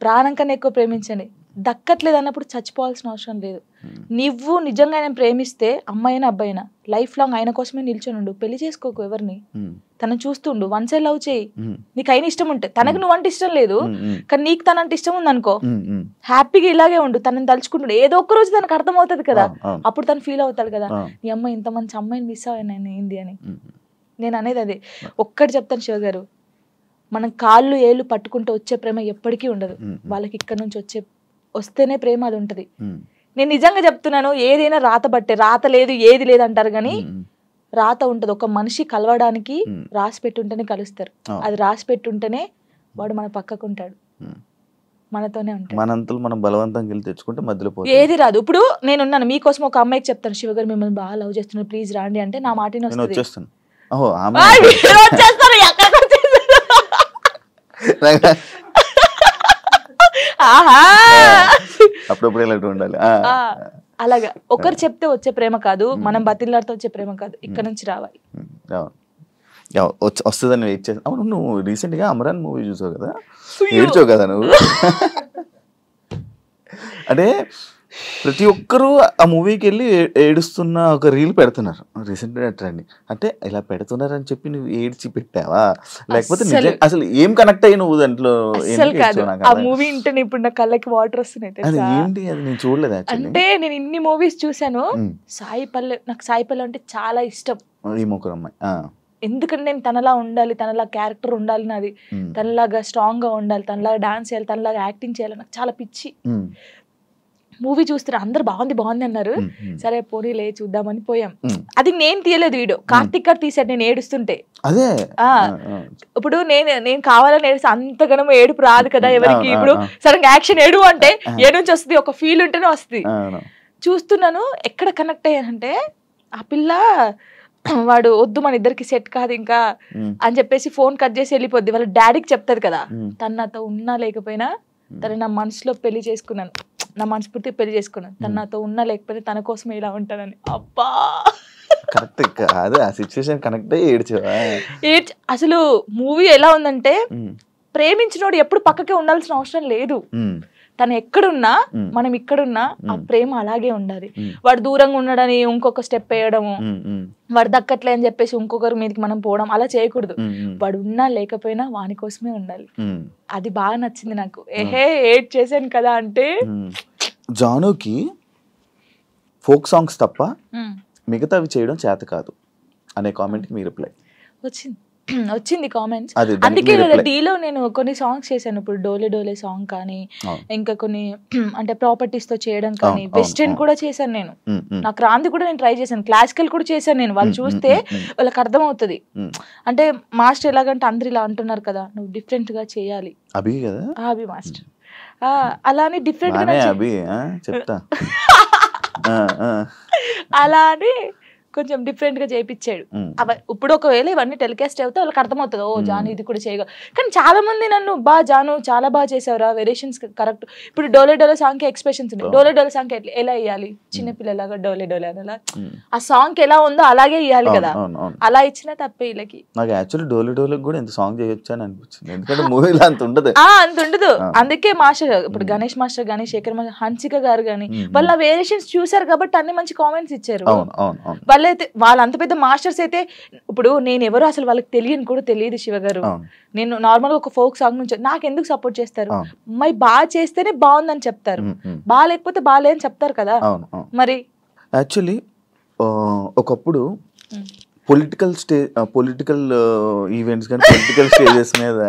ప్రాణం కన్నా ఎక్కువ ప్రేమించండి. దక్కట్లేదు అన్నప్పుడు చచ్చిపోవాల్సిన అవసరం లేదు. నువ్వు నిజంగా ఆయన ప్రేమిస్తే అమ్మాయినా అబ్బాయినా లైఫ్ లాంగ్ ఆయన కోసమే నిల్చొని ఉండు. పెళ్లి చేసుకోకు ఎవరిని, తనని చూస్తుండు, వన్ సైడ్ లవ్ చేయి. నీకు అయిన ఇష్టం ఉంటే, తనకు నువ్వంటే ఇష్టం లేదు కానీ నీకు తనంటే ఇష్టం ఉంది అనుకో, హ్యాపీగా ఇలాగే ఉండు. తనని తలుచుకుంటుండు, ఏదో ఒక్క రోజు తనకు అర్థం అవుతుంది కదా, అప్పుడు తను ఫీల్ అవుతాడు కదా, నీ అమ్మాయి ఇంత మంచి అమ్మాయిని మిస్ అవ్వను ఏంది అని. నేను అనేది అదే ఒక్కటి చెప్తాను శివ గారు, మనం కాళ్ళు ఏళ్ళు పట్టుకుంటూ వచ్చే ప్రేమ ఎప్పటికీ ఉండదు. వాళ్ళకి ఇక్కడ నుంచి వస్తేనే ప్రేమ అది ఉంటది. నేను నిజంగా చెప్తున్నాను, ఏదైనా రాత బట్టే, రాత లేదు ఏది లేదు అంటారు కానీ రాత ఉంటది. ఒక మనిషి కలవడానికి రాసి పెట్టుంటేనే కలుస్తారు. అది రాసి పెట్టుంటేనే వాడు మన పక్కకుంటాడు, మనతోనే ఉంటాడు. మనంతలు మనం బలవంతంగా వెళ్ళి తెచ్చుకుంటే మధ్యలో ఏది రాదు. ఇప్పుడు నేనున్నాను మీకోసం, ఒక అమ్మాయికి చెప్తాను, శివ గారు మిమ్మల్ని బాగా లవ్ చేస్తున్నారు ప్లీజ్ రాండి అంటే నా మాటనే వస్తుంది. అప్పుడప్పుడు ఇలాంటి ఉండాలి. అలాగా ఒకరు చెప్తే వచ్చే ప్రేమ కాదు, మనం బతిలాడితే వచ్చే ప్రేమ కాదు, ఇక్కడ నుంచి రావాలి. వస్తుందని వెయిట్ చేస్తా. అవును, నువ్వు రీసెంట్ గా అమరాన్ మూవీ చూసావు కదా, ఏడ్చావు కదా నువ్వు. అంటే ప్రతి ఒక్కరూ ఆ మూవీకి వెళ్ళి ఏడుస్తున్న ఒక రీల్ పెడుతున్నారు రీసెంట్గా ట్రెండ్. అంటే ఇలా పెడుతున్నారని చెప్పి నువ్వు ఏడ్చి పెట్టావా, లేకపోతే అసలు ఏం కనెక్ట్ అయ్యి నువ్వు దాంట్లో? ఆ మూవీ ఇంటే ఇప్పుడు నా కళ్ళకి వాటర్ వస్తున్నాయి. ఏంటి అది నేను చూడలేదు. అంటే నేను ఇన్ని మూవీస్ చూసాను, సాయి పల్లె, నాకు సాయి పల్లె అంటే చాలా ఇష్టం. ఈ ముగ్గురు అమ్మాయి, ఎందుకంటే నేను తనలా ఉండాలి, తనలా క్యారెక్టర్ ఉండాలి నాది, తనలాగా స్ట్రాంగ్ గా ఉండాలి, తనలాగా డాన్స్ చేయాలి, తనలాగా యాక్టింగ్ చేయాలి, నాకు చాలా పిచ్చి. మూవీ చూస్తారు, అందరు బాగుంది బాగుంది అన్నారు, సరే పోనీలే చూద్దామని పోయాం. అది నేను తీయలేదు వీడియో, కార్తిక్ గారు తీసాడు నేను ఏడుస్తుంటే. అదే ఇప్పుడు నేను కావాలని ఏడుస్తే అంతగానో ఏడుపు రాదు కదా ఎవరికి. ఇప్పుడు సడన్ యాక్షన్ ఏడు అంటే ఏ నుంచి వస్తుంది, ఒక ఫీల్ ఉంటేనే వస్తుంది. చూస్తున్నాను, ఎక్కడ కనెక్ట్ అయ్యానంటే ఆ పిల్ల వాడు వద్దు మన ఇద్దరికి సెట్ కాదు ఇంకా అని చెప్పేసి ఫోన్ కట్ చేసి వెళ్ళిపోద్ది. వాళ్ళ డాడీకి చెప్తాది కదా, తను నాతో ఉన్నా లేకపోయినా తను నా మనసులో పెళ్లి చేసుకున్నాను, నా మనస్ఫూర్తి పెళ్లి చేసుకున్నాను, తను నాతో ఉన్నా లేకపోతే తన కోసం ఇలా ఉంటానని. అబ్బా కరెక్ట్ అదే ఆ సిచ్యువేషన్ కనెక్ట్ అయ్యి ఏడ్చావా? అసలు మూవీ ఎలా ఉందంటే, ప్రేమించినోడు ఎప్పుడు పక్కకే ఉండాల్సిన అవసరం లేదు. తను ఎక్కడున్నా మనం ఇక్కడున్నా ఆ ప్రేమ అలాగే ఉండాలి. వాడు దూరంగా ఉండడని ఇంకొక స్టెప్ వేయడము, వాడు దక్కట్లే అని చెప్పేసి ఇంకొకరి మీదకి మనం పోవడం అలా చేయకూడదు. వాడు ఉన్నా లేకపోయినా వాని కోసమే ఉండాలి. అది బాగా నచ్చింది నాకు. ఏడ్ చేశాను కదా అంటే, జానుకి ఫోక్ సాంగ్స్ తప్ప మిగతావి చేయడం చేత కాదు అనే కామెంట్ మీ రిప్లై వచ్చింది కామెంట్స్. అందుకే డీలో నేను కొన్ని సాంగ్స్ చేశాను. ఇప్పుడు డోలే డోలే సాంగ్ కానీ, ఇంకా కొన్ని అంటే ప్రాపర్టీస్ తో చేయడం కానీ, వెస్టర్న్ కూడా చేశాను నేను. నాకు రాంది కూడా నేను ట్రై చేశాను, క్లాసికల్ కూడా చేశాను నేను. వాళ్ళు చూస్తే వాళ్ళకి అర్థం అవుతుంది. అంటే మాస్టర్ ఎలాగంటే అందరు ఇలా అంటున్నారు కదా, నువ్వు డిఫరెంట్ గా చేయాలి. అభి కదా, అభి మాస్టర్ అలానే డిఫరెంట్ గా చెప్తా అలా అని కొంచెం డిఫరెంట్ గా చేయించాడు. ఇప్పుడు ఒకవేళ ఇవన్నీ టెలికాస్ట్ అయితే వాళ్ళకి అర్థమవుతుంది, ఓ జాను ఇది కూడా చేయగలరు. కానీ చాలా మంది నన్ను జాను చాలా బాగా చేసావురా, వేరియేషన్స్ కరెక్ట్. ఇప్పుడు డోలే డోలే సాంగ్ కి ఎక్స్ప్రెషన్స్ ఉన్నాయి. డోలే డోలే సాంగ్ ఎలా ఇవ్వాలి, చిన్నపిల్లలాగా డోలే డోలే అనేలా ఆ సాంగ్ ఎలా ఉందో అలాగే ఇవ్వాలి కదా, అలా ఇచ్చినా తప్పే వీళ్ళకి. నాకు యాక్చువల్లీ డోలే డోలే కూడా ఎంత సాంగ్ చేయొచ్చు అని అనిపించింది, ఎందుకంటే మూవీలో అంత ఉండదు. అంత ఉండదు. అందుకే మాస్టర్ ఇప్పుడు గణేష్ మాస్టర్ కానీ, శేఖర్ మాస్టర్, హన్సిక గారు కానీ వాళ్ళ వేరియేషన్స్ చూసారు కాబట్టి అన్ని మంచి కామెంట్స్ ఇచ్చారు. వాళ్ళ అంత పెద్ద మాస్టర్స్ అయితే, ఇప్పుడు నేను ఎవరు అసలు వాళ్ళకి తెలియని కూడా తెలియదు శివ గారు. నేను నార్మల్ గా ఒక ఫోక్ సాంగ్ నుంచి నాకు ఎందుకు సపోర్ట్ చేస్తారు, మరి బాగా చేస్తేనే బాగుందని చెప్తారు, బాగా లేకపోతే బాగాలేదని చెప్తారు కదా. మరి యాక్చువల్లీ ఒకప్పుడు పొలిటికల్ ఈవెంట్స్ కానీ పొలిటికల్ స్టేజెస్ మీద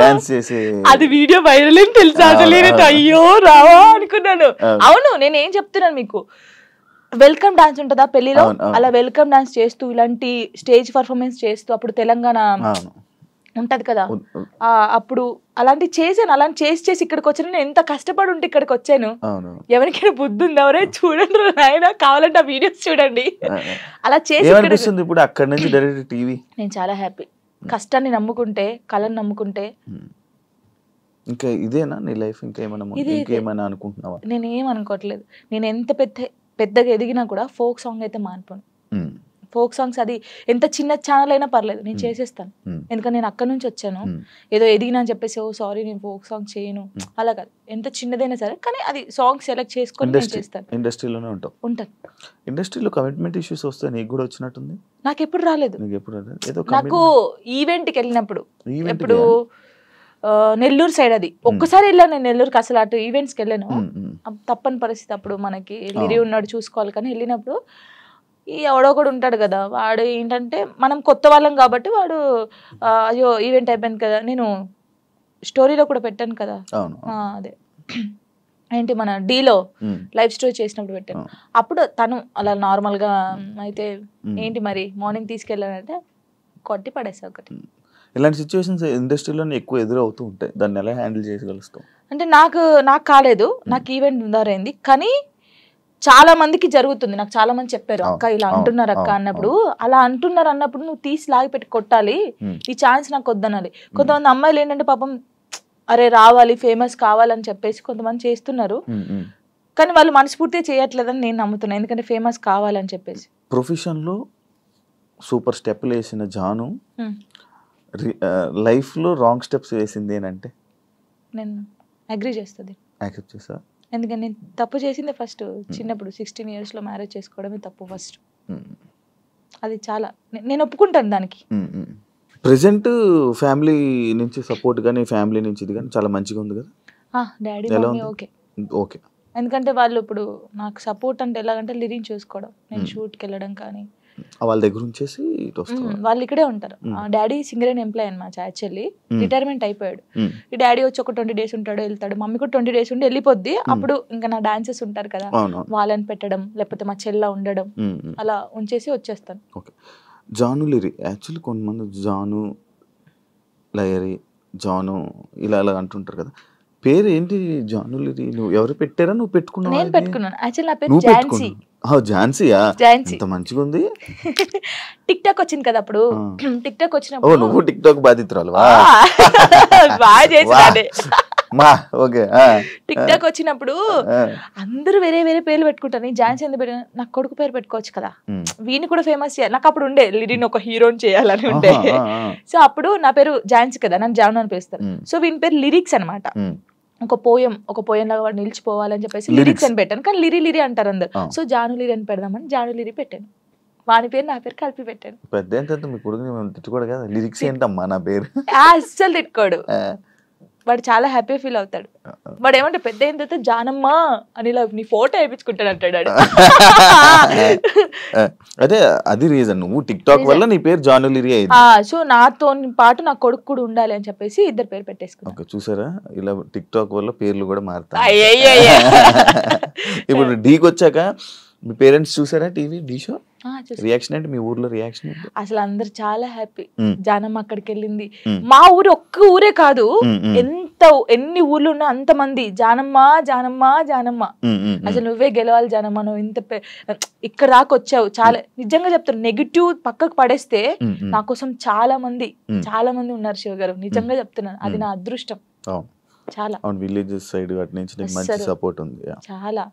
డాన్స్ చేసే అది వీడియో వైరల్ అని తెలుసా? అయ్యో రావా అనుకున్నాను. అవును, నేను ఏం చెప్తున్నాను మీకు, వెల్కమ్ డాన్స్ ఉంటుందా పెళ్లిలో, అలా వెల్కమ్ డాన్స్ చేస్తూ ఇలాంటి స్టేజ్ పర్ఫార్మెన్స్ చేస్తూ, అప్పుడు తెలంగాణ ఉంటది కదా, అప్పుడు అలాంటి చేశాను. అలాంటి చేసి ఇక్కడికి వచ్చాను. నేను ఎంత కష్టపడి ఉంటే ఇక్కడికి వచ్చాను. ఎవరికైనా బుద్ధి ఉంది ఎవరే చూడండి నాయన, కావాలంటే ఆ వీడియోస్ చూడండి. అలా చేసి ఇప్పుడు అక్కడ నుంచి డైరెక్ట్ టీవీ. నేను చాలా హ్యాపీ. కష్టాన్ని నమ్ముకుంటే, కళను నమ్ముకుంటే. ఇంకా ఇదేనా నీ లైఫ్? ఇంకేమైనా అనుకుంటున్నావా? నేనేం అనుకోవట్లేదు. నేను ఎంత పెద్దగా ఎదిగినా కూడా ఫోక్ సాంగ్ అయితే మానిపోను. ఫోక్ సాంగ్స్ అది ఎంత చిన్న ఛానల్ అయినా పర్లేదు నేను చేసేస్తాను. ఎందుకంటే నేను అక్కడ నుంచి వచ్చాను, ఏదో ఎదిగినా అని చెప్పేసి ఓ సారీ నేను ఫోక్ సాంగ్ చేయను అలా కాదు, ఎంత చిన్నదైనా సరే కానీ అది సాంగ్ సెలెక్ట్ చేసుకొని నేను చేస్తాను. ఇండస్ట్రీలోనే ఉంటాను. ఇండస్ట్రీలో కమిట్మెంట్ ఇష్యూస్ వస్తే నీకు కూడా వచ్చినట్టుంది? నాకు ఎప్పుడు రాలేదు. నాకు ఈవెంట్కి వెళ్ళినప్పుడు ఎప్పుడు నెల్లూరు సైడ్ అది ఒక్కసారి వెళ్ళాను నేను నెల్లూరుకి, అసలు అటు ఈవెంట్స్కి వెళ్ళాను, తప్పని పరిస్థితి అప్పుడు మనకి లిరి ఉన్నాడు చూసుకోవాలి. కానీ వెళ్ళినప్పుడు ఈ ఎవడో కూడా ఉంటాడు కదా, వాడు ఏంటంటే మనం కొత్త వాళ్ళం కాబట్టి వాడు అయ్యో ఈవెంట్ అయిపోయింది కదా, నేను స్టోరీలో కూడా పెట్టాను కదా అదే ఏంటి మన డీలో లైవ్ స్టోరీ చేసినప్పుడు పెట్టాను. అప్పుడు తను అలా నార్మల్గా అయితే ఏంటి మరి మార్నింగ్ తీసుకెళ్ళానంటే కొట్టి పడేసా ఒకటి. ఇలాంటి సిచ్యువేషన్స్ ఇండస్ట్రీలో ఎక్కువ ఎదురవుతూ ఉంటాయి, దాన్ని ఎలా హ్యాండిల్ చేయగలుగుతాం? అంటే నాకు కాలేదు, నాకు ఈవెంట్ ఉందారైంది కానీ చాలా మందికి జరుగుతుంది. నాకు చాలా మంది చెప్పారు అక్క ఇలా అంటున్నారు అక్క అన్నప్పుడు, అలా అంటున్నారు అన్నప్పుడు నువ్వు తీసి లాగి పెట్టి కొట్టాలి, ఈ ఛాన్స్ నాకు వద్దనాలి. కొంతమంది అమ్మాయిలు ఏంటంటే పాపం అరే రావాలి ఫేమస్ కావాలని చెప్పేసి కొంతమంది చేస్తున్నారు, కానీ వాళ్ళు మనస్ఫూర్తిగా చేయట్లేదని నేను నమ్ముతున్నాను, ఎందుకంటే ఫేమస్ కావాలని చెప్పేసి. ప్రొఫెషన్లో సూపర్ స్టెప్లు వేసిన జాను లైఫ్లో రాంగ్ స్టెప్స్ వేసింది ఏంటంటే నేను అగ్రీ చేస్తుంది. యాక్సెప్ట్ చేస్తా, ఎందుకంటే నేను తప్పు చేసింది ఫస్ట్ చిన్నప్పుడు 16 years మ్యారేజ్ చేసుకోవడమే తప్పు ఫస్ట్. అది చాలా నేను ఒప్పుకుంటాను దానికి. ప్రెసెంట్ ఫ్యామిలీ నుంచి సపోర్ట్ కానీ ఫ్యామిలీ నుంచి ఇది కానీ చాలా మంచిగా ఉంది కదా? డాడీ మమ్మీ ఓకే ఓకే, ఎందుకంటే వాళ్ళు ఇప్పుడు నాకు సపోర్ట్ అంటే ఎలాగంటే లిరిక్ చూసుకోవడం, నేను షూట్కి వెళ్ళడం కానీ వాళ్ళ దగ్గర ఉంచేసి వాళ్ళు ఇక్కడే ఉంటారు. డాడీ సింగర్ అండ్ ఎంప్లాయ్ అనమాట, యాక్చువల్లీ రిటైర్మెంట్ అయిపోయాడు. ఈ డాడీ వచ్చి ఒక 20 days ఉంటాడు వెళ్తాడు, మమ్మీ కూడా 20 days ఉండి వెళ్ళిపోద్ది. అప్పుడు ఇంకా నా డాన్సెస్ ఉంటారు కదా వాళ్ళని పెట్టడం, లేకపోతే మా చెల్ల ఉండడం, అలా ఉంచేసి వచ్చేస్తాను. ఓకే. జాను లిరి యాక్చువల్లీ కొంతమంది జాను లయరి జాను ఇలా అలా అంటుంటారు కదా, పేరు ఏంటి జాను లిరి? నువ్వు ఎవరు పెట్టారా నువ్వు పెట్టుకున్నావు? నేను పెట్టుకున్నాను. యాక్చువల్లీ నా పేరు ఝాన్సీ. ఝాన్సీయా? ఝాన్సీ మంచిగా ఉంది. టిక్ టాక్ వచ్చింది కదా అప్పుడు, టిక్ టాక్ వచ్చినప్పుడు నువ్వు టిక్ టాక్ బాధితురాలు బాగా చేసి టిక్ టాక్ వచ్చినప్పుడు అందరూ వేరే వేరే పేర్లు పెట్టుకుంటారు. ఝాన్సీ ఎందుకు పెట్టిన, నాకు కొడుకు పేరు పెట్టుకోవచ్చు కదా, వీని కూడా ఫేమస్ చేయాలి. నాకు అప్పుడు ఉండే లిరిని ఒక హీరోని చేయాలని ఉండే. సో అప్పుడు నా పేరు ఝాన్సీ కదా, నన్ను జాను అని పిలుస్తారు. సో వీని పేరు లిరిక్స్ అనమాట, ఒక పోయం లాగా వాడు నిలిచిపోవాలని చెప్పేసి లిరిక్స్ అని పెట్టాను. కానీ లిరి అంటారు అందరు, సో జాను లిరి అని పెడదామని జాను లిరి పెట్టాను. వాని పేరు నా పేరు కలిపి పెట్టాను. పెద్ద మీ కొడుకుని తిట్టుకోడు కదా, లిరిక్స్ ఏంటమ్మా నా పేరు అస్సలు తిట్టుకోడు, వాడు చాలా హ్యాపీ ఫీల్ అవుతాడు. వాడు ఏమంటే పెద్ద అయిన తర్వాత జానమ్మ అని ఇలా నీ ఫోటో వేయించుకుంటాడు అంటాడు. అదే అది రీజన్, నువ్వు టిక్ టాక్ వల్ల నీ పేరు జాను లిరి అయింది. సో నాతో పాటు నా కొడుకు కూడా ఉండాలి అని చెప్పేసి ఇద్దరు పేరు పెట్టేసుకున్నాను. చూసారా, ఇలా టిక్ టాక్ వల్ల పేర్లు కూడా మారుతాయి. ఇప్పుడు డీకి వచ్చాక మీ పేరెంట్స్ చూసారా టీవీ డీ షో? రియాక్షన్ ఏంటి మీ ఊర్లో రియాక్షన్? అసలు అందరు చాలా హ్యాపీ, జానమ్మ అక్కడికి వెళ్ళింది. మా ఊరు ఒక్క ఊరే కాదు, ఎన్ని ఊర్లు ఉన్నా అంత మంది జానమ్మ జానమ్మ జానమ్మ, అసలు నువ్వే గెలవాలి జానమ్మ, నువ్వు ఇంత ఇక్కడ దాకా వచ్చావు. చాలా నిజంగా చెప్తాను, నెగిటివ్ పక్కకు పడేస్తే నా కోసం చాలా మంది ఉన్నారు శివ గారు, నిజంగా చెప్తున్నాను. అది నా అదృష్టం. చాలా విలేజెస్ సైడ్ అటు నుంచి మంచి సపోర్ట్ ఉంది చాలా.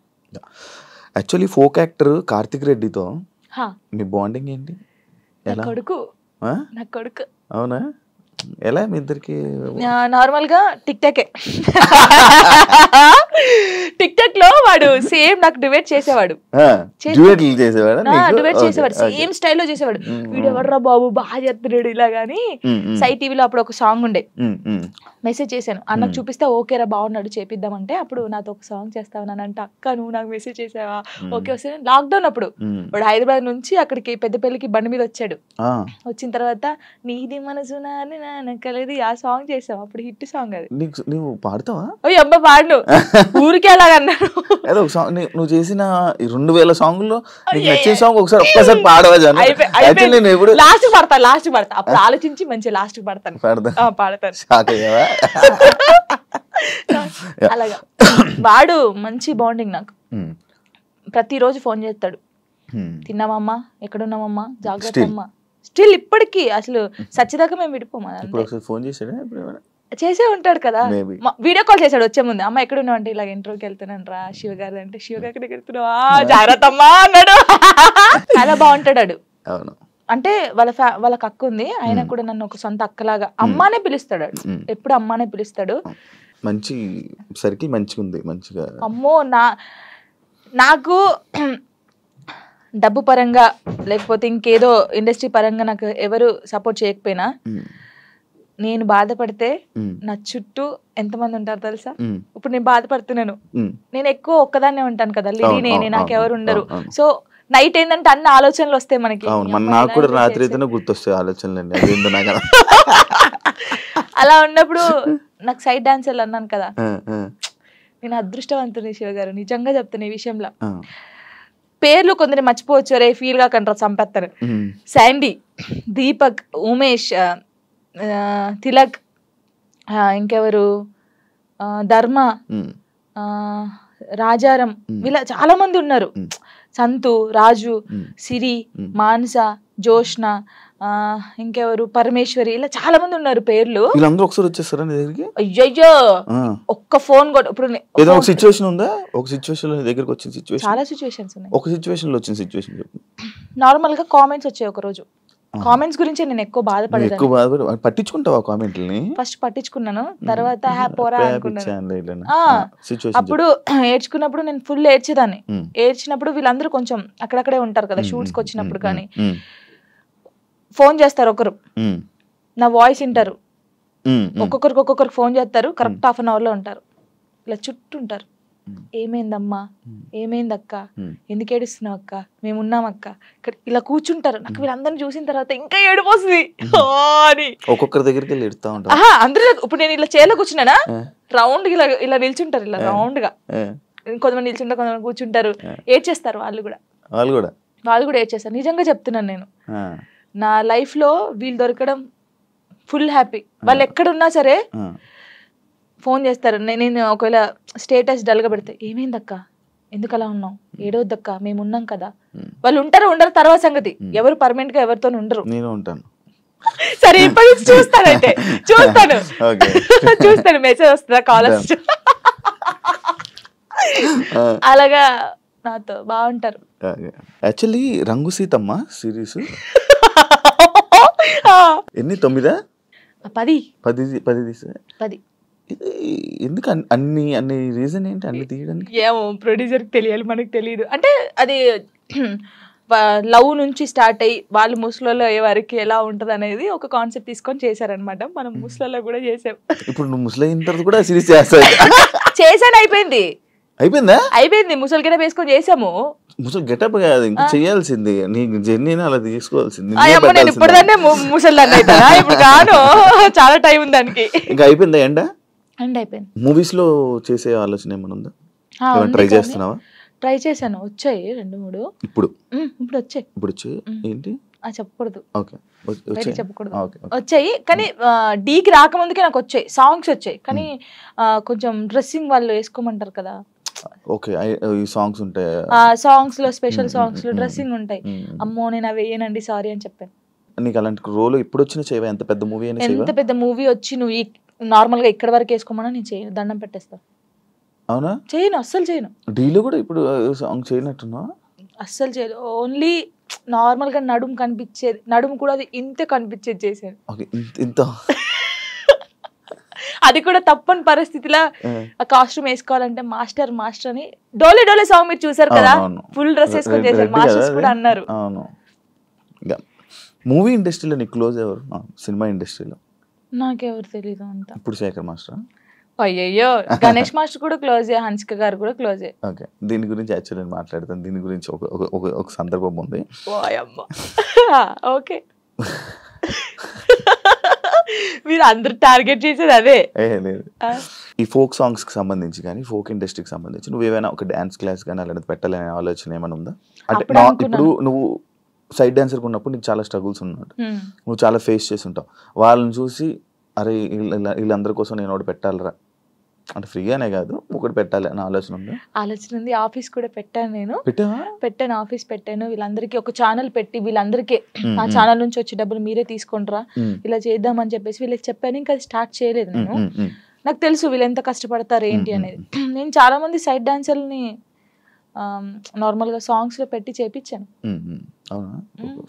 యాక్చువల్లీ ఫోక్ యాక్టర్ కార్తిక్ రెడ్డితో మీ బాండింగ్ ఏంటి? కొడుకు నా కొడుకు. అవునా, ఎలా మీ ఇద్దరికి? నార్మల్ గా టిక్ టాక్ లో వాడు సేమ్ నాకు డిబేట్ చేసేవాడు, సేమ్ స్టైల్లో చేసేవాడు. వీడు ఎవర్రా బాబు బాగా చెప్తున్నాడు ఇలా గానీ. సై టీవీలో అప్పుడు ఒక సాంగ్ ఉండే, మెసేజ్ చేశాను అన్నకు చూపిస్తే ఓకేరా బాగున్నాడు చేపిద్దామంటే, అప్పుడు నాతో ఒక సాంగ్ చేస్తావనంటే అక్క నువ్వు నాకు మెసేజ్ చేసావా? ఓకే వస్తే లాక్డౌన్ అప్పుడు వాడు హైదరాబాద్ నుంచి అక్కడికి పెద్దపల్లికి బండి మీద వచ్చాడు. వచ్చిన తర్వాత నీది మనసు నానకలేదు ఆ సాంగ్ చేసావు, అప్పుడు హిట్ సాంగ్ అది. నువ్వు పాడతావా? ఓ అబ్బా పాడు, ఊరికే అలాగన్నాడు. నువ్వు చేసిన 2000 సాంగుల్లో నచ్చిన సాంగ్ ఒక్కసారి పాడవా? లాస్ట్ పడతా అప్పుడు ఆలోచించి మంచి లాస్ట్ పడతాను. అలాగా వాడు మంచి బాండింగ్ నాకు. ప్రతిరోజు ఫోన్ చేస్తాడు, తిన్నావమ్మా, ఎక్కడున్నావమ్మా, జాగ్రత్త అమ్మా. స్టిల్ ఇప్పటికీ అసలు సచ్చిదాకా మేము విడిపోమా. చేసే ఉంటాడు కదా, వీడియో కాల్ చేశాడు వచ్చే ముందు, అమ్మ ఎక్కడ ఉన్నావు అంటే ఇలాగ ఇంటర్వ్యూకి వెళ్తున్నాను రా శివ గారు అంటే, శివ గారి దగ్గరికి వెళ్తున్నావా, జాగ్రత్త అమ్మా అన్నాడు. చాలా బాగుంటాడు. అవును. అంటే వాళ్ళకి అక్క ఉంది, ఆయన కూడా నన్ను ఒక సొంత అక్కలాగా అమ్మానే పిలుస్తాడు, ఎప్పుడు అమ్మానే పిలుస్తాడు. మంచి సర్కిల్ మంచిగా ఉంది, మంచిగా. అమ్మో నాకు డబ్బు పరంగా లేకపోతే ఇంకేదో ఇండస్ట్రీ పరంగా నాకు ఎవరు సపోర్ట్ చేయకపోయినా, నేను బాధపడితే నా చుట్టూ ఎంతమంది ఉంటారు తెలుసా? ఇప్పుడు నేను బాధపడుతున్నాను, నేను ఎక్కువ ఒక్కదాన్నే ఉంటాను కదా, లిడి నేనే, నాకెవరు ఉండరు. సో నైట్ ఏంటంటే అన్ని ఆలోచనలు వస్తాయి మనకి. నాకు కూడా రాత్రి అయితేనే గుర్తొస్తాయి ఆలోచనలు. అలా ఉన్నప్పుడు నాకు సైడ్ డాన్సర్లు అన్నాను కదా, నేను అదృష్టవంతుని శివ గారు, నిజంగా చెప్తాను ఈ విషయంలో. పేర్లు కొందరు మర్చిపోవచ్చు, రే ఫీల్ గా కంటారు, చంపేస్తారు. శాండీ, దీపక్, ఉమేష్, తిలక్, ఇంకెవరు, ధర్మ, రాజారం, వీళ్ళ చాలా మంది ఉన్నారు. సంతు, రాజు, సిరి, మానస, జోష్న, ఇంకెవరు, పరమేశ్వరి, ఇలా చాలా మంది ఉన్నారు పేర్లు. వీళ్ళందరూ ఒకసారి వచ్చేస్తారా నీ దగ్గరికి? అయ్యయ్యో, ఒక్క ఫోన్ కూడా. ఇప్పుడు ఏదో ఒక సిచ్యువేషన్ ఉందా? ఒక సిచ్యువేషన్ లో దగ్గరికి వచ్చిన సిచ్యువేషన్? చాలా సిచ్యువేషన్స్ ఉన్నాయి. ఒక సిచ్యువేషన్ లో వచ్చిన సిచ్యువేషన్ చెప్పు. నార్మల్ గా కామెంట్స్ వచ్చాయి ఒక రోజు. కామెంట్స్ గురించి నేను ఎక్కువ బాధపడేదాన్ని. పట్టించుకుంటావా కామెంట్లని? ఫస్ట్ పట్టించుకున్నాను, తర్వాత పోరా అనుకున్నాను. అప్పుడు ఏడ్చుకున్నప్పుడు నేను ఫుల్ ఏడ్చేదాన్ని. ఏడ్చినప్పుడు వీళ్ళందరూ కొంచెం అక్కడక్కడే ఉంటారు కదా షూట్స్కి వచ్చినప్పుడు, కానీ ఫోన్ చేస్తారు ఒకరు, నా వాయిస్ వింటారు, ఒక్కొక్కరికి ఫోన్ చేస్తారు, కరెక్ట్ హాఫ్ అన్ అవర్ లో ఉంటారు, ఇలా చుట్టూ ఉంటారు. ఏమైందమ్మా, ఏమైందక్క, ఎందుకు ఏడుస్తున్నావు అక్క, మేము ఉన్నాం అక్క, ఇక్కడ ఇలా కూర్చుంటారు. నాకు వీళ్ళందరినీ చూసిన తర్వాత ఇంకా ఏడిపోతుంది అని ఒక్కొక్కరి దగ్గరికి వెళ్ళి ఎడుతా ఉంటారు. అందరూ ఇప్పుడు నేను ఇలా చైర్లో కూర్చున్నానా, రౌండ్ ఇలా నిల్చుంటారు, ఇలా రౌండ్ గా. కొంతమంది నిల్చుంటారు, కొంతమంది కూర్చుంటారు, ఏడ్చేస్తారు. వాళ్ళు కూడా ఏడ్చేస్తారు. నిజంగా చెప్తున్నాను, నేను నా లైఫ్ లో వీళ్ళు దొరకడం ఫుల్ హ్యాపీ. వాళ్ళు ఎక్కడున్నా సరే ఫోన్ చేస్తారు. నేను ఒకవేళ స్టేటస్ డల్గా పెడితే, ఏమైందక్క, ఎందుకు అలా ఉన్నావు, ఏడవద్దక్క, మేము ఉన్నాం కదా. వాళ్ళు ఉంటారు ఉండరు తర్వాత సంగతి, ఎవరు పర్మనెంట్ గా ఎవరితో ఉండరు. నేను ఉంటాను. సరే ఇప్పటి నుంచి చూస్తాను మెసేజ్ వస్తుందా, కాల్ వస్తుందా, అలాగా నాతో బాగుంటారు. యాక్చువల్లీ రంగు సీతమ్మ సిరీస్ ఎన్ని 9 10 ఎందుకు అన్ని రీజన్ ఏంటి అన్ని తీయడానికి? ఏమో ప్రొడ్యూసర్ తెలియాలి, మనకు తెలియదు. అంటే అది లవ్ నుంచి స్టార్ట్ అయ్యి వాళ్ళు ముసలలో అయ్యే వరకు ఎలా ఉంటది అనేది ఒక కాన్సెప్ట్ తీసుకొని చేశారనమాట. మనం ముసలలో కూడా చేసాం. ఇప్పుడు నువ్వు ముసలైన తర్వాత కూడా సిరీస్ చేస్తావు? చేశాను, అయిపోయింది. ముసలి గెటప్ వేసుకొని చేసాము. ముసలి గెటప్ కాదు, ఇంకా చేయాల్సింది నీ జర్నీని అలా తీసుకోవాల్సింది. నేను ఇప్పుడుదాన్నే ముసలిదాన్ని అవుతానా? ఇప్పుడు కాను, చాలా టైం ఉంది దానికి. ఇంకా అయిపోయిందా? ఎండ్ అయిపోయింది. మూవీస్ లో చేసే ఆలోచన ఏమైనా ఉందా? ట్రై చేస్తున్నావా? ట్రై చేశాను, వచ్చాయి 2-3. ఇప్పుడు వచ్చాయి. ఏంటి చెప్పకూడదు, చెప్పకూడదు. వచ్చాయి కానీ డీకి రాకముందుకే నాకు వచ్చాయి, సాంగ్స్ వచ్చాయి. కానీ కొంచెం డ్రెస్సింగ్ వాళ్ళు వేసుకోమంటారు కదా, సాంగ్స్ ఉంటాయి, సాంగ్స్ లో స్పెషల్ సాంగ్స్ లో డ్రెస్సింగ్ ఉంటాయి. అమ్మో నేను అవి వేయనండి, సారీ అని చెప్పాను. నీకు అలాంటి రోల్ ఎప్పుడు వచ్చినా చేయవా? ఎంత పెద్ద మూవీ వచ్చి నువ్వు నార్మల్ గా ఇక్కడ వరకు వేసుకోమన్నా నేను చేయను, దండం పెట్టేస్తా. అవునా? చేయను, అస్సలు చేయను. డీలో కూడా ఇప్పుడు సాంగ్ చేయనట్టున్నా? అస్సలు చేయదు. ఓన్లీ నార్మల్ గా నడుము కనిపించేది, నడుము కూడా అది ఇంతే కనిపించేది చేశాను. అది కూడా తప్పని పరిస్థితిలో ఆ కాస్ట్యూమ్ వేసుకోవాలంటే మాస్టర్ అని డోలే సాంగ్ మీరు చూసారు కదా, ఫుల్ డ్రెస్ వేసుకొని చేశారు. మాస్టర్స్ కూడా అన్నారు. మూవీ ఇండస్ట్రీలో నీకు క్లోజ్ ఎవరు? సినిమా ఇండస్ట్రీలో నాకెవరు తెలీదు అంత. ఇప్పుడు శేఖర్ మాస్టర్? అయ్యయ్యో, గణేష్ మాస్టర్ కూడా క్లోజే, హన్సిక గారు కూడా క్లోజే. ఓకే, దీని గురించి యాక్చువల్లీ నేను మాట్లాడతాను. దీని గురించి ఒక సందర్భం ఉంది. ఓకే, మీరు అందరు టార్గెట్ చేసేది అదే. లేదు, ఈ ఫోక్ సాంగ్స్ కి సంబంధించి కానీ ఫోక్ ఇండస్ట్రీకి సంబంధించి నువ్వు ఏమైనా ఒక డాన్స్ క్లాస్ కానీ అలాంటిది పెట్టాలనే ఆలోచన ఏమైనా ఉందా? అంటే ఇప్పుడు నువ్వు సైడ్ డాన్సర్ ఉన్నప్పుడు నీకు చాలా స్ట్రగుల్స్ ఉన్నట్టు, నువ్వు చాలా ఫేస్ చేసి ఉంటావు. వాళ్ళని చూసి అరే వీళ్ళందరి కోసం నేను ఒకటి పెట్టాలరా, అంటే ఫ్రీగానే కాదు ఒకటి పెట్టాలి అని ఆలోచన ఉంది. ఆఫీస్ కూడా పెట్టాను, నేను పెట్టాను, ఆఫీస్ పెట్టాను. వీళ్ళందరికీ ఒక ఛానల్ పెట్టి వీళ్ళందరికీ ఆ ఛానల్ నుంచి వచ్చే డబ్బులు మీరే తీసుకుంటారా, ఇలా చేద్దామని చెప్పేసి వీళ్ళకి చెప్పాను. ఇంకా అది స్టార్ట్ చేయలేదు నేను. నాకు తెలుసు వీళ్ళు ఎంత కష్టపడతారు ఏంటి అనేది. నేను చాలా మంది సైడ్ డాన్సర్ని నార్మల్గా సాంగ్స్లో పెట్టి చేపించాను అవునా,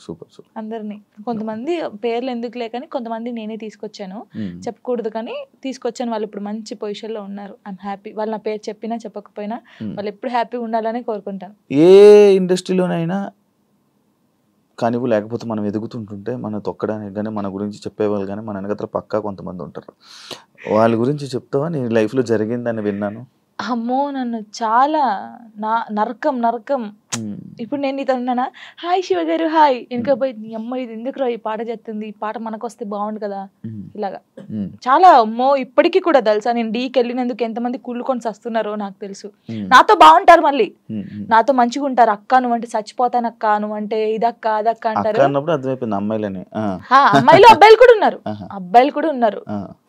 సూపర్ సూపర్. అందరినీ. కొంతమంది పేర్లు ఎందుకులే కానీ కొంతమంది నేనే తీసుకొచ్చాను, చెప్పకూడదు కానీ తీసుకొచ్చాను. వాళ్ళు ఇప్పుడు మంచి పొజిషన్లో ఉన్నారు. I'm happy. వాళ్ళు నా పేరు చెప్పినా చెప్పకపోయినా వాళ్ళు ఎప్పుడు హ్యాపీగా ఉండాలని కోరుకుంటాను. ఏ ఇండస్ట్రీలోనైనా కానివ్వు, లేకపోతే మనం ఎదుగుతుంటుంటే మన తొక్కడానికి కానీ మన గురించి చెప్పేవాళ్ళు కానీ మన వెనకత్ర పక్కా కొంతమంది ఉంటారు. వాళ్ళ గురించి చెప్తావా? నీ లైఫ్లో జరిగిందని విన్నాను. అమ్మో, నన్ను చాలా నరకం. ఇప్పుడు నేను నీతో ఉన్నానా, హాయ్ శివ గారు హాయ్, వెనక పోయి నీ అమ్మ ఇది ఎందుకు ఈ పాట చేస్తుంది, ఈ పాట మనకు వస్తే బాగుండు కదా, ఇలాగా చాలా. అమ్మో ఇప్పటికీ కూడా తెలుసా, నేను డీకి వెళ్ళినందుకు ఎంతమంది కుళ్ళుకొని వస్తున్నారో నాకు తెలుసు. నాతో బాగుంటారు, మళ్ళీ నాతో మంచిగా ఉంటారు. అక్క నువ్వంటే చచ్చిపోతాను, అక్క నువ్వంటే ఇదక్క అదక్క అంటారు. అమ్మాయిలు అబ్బాయిలు కూడా ఉన్నారు,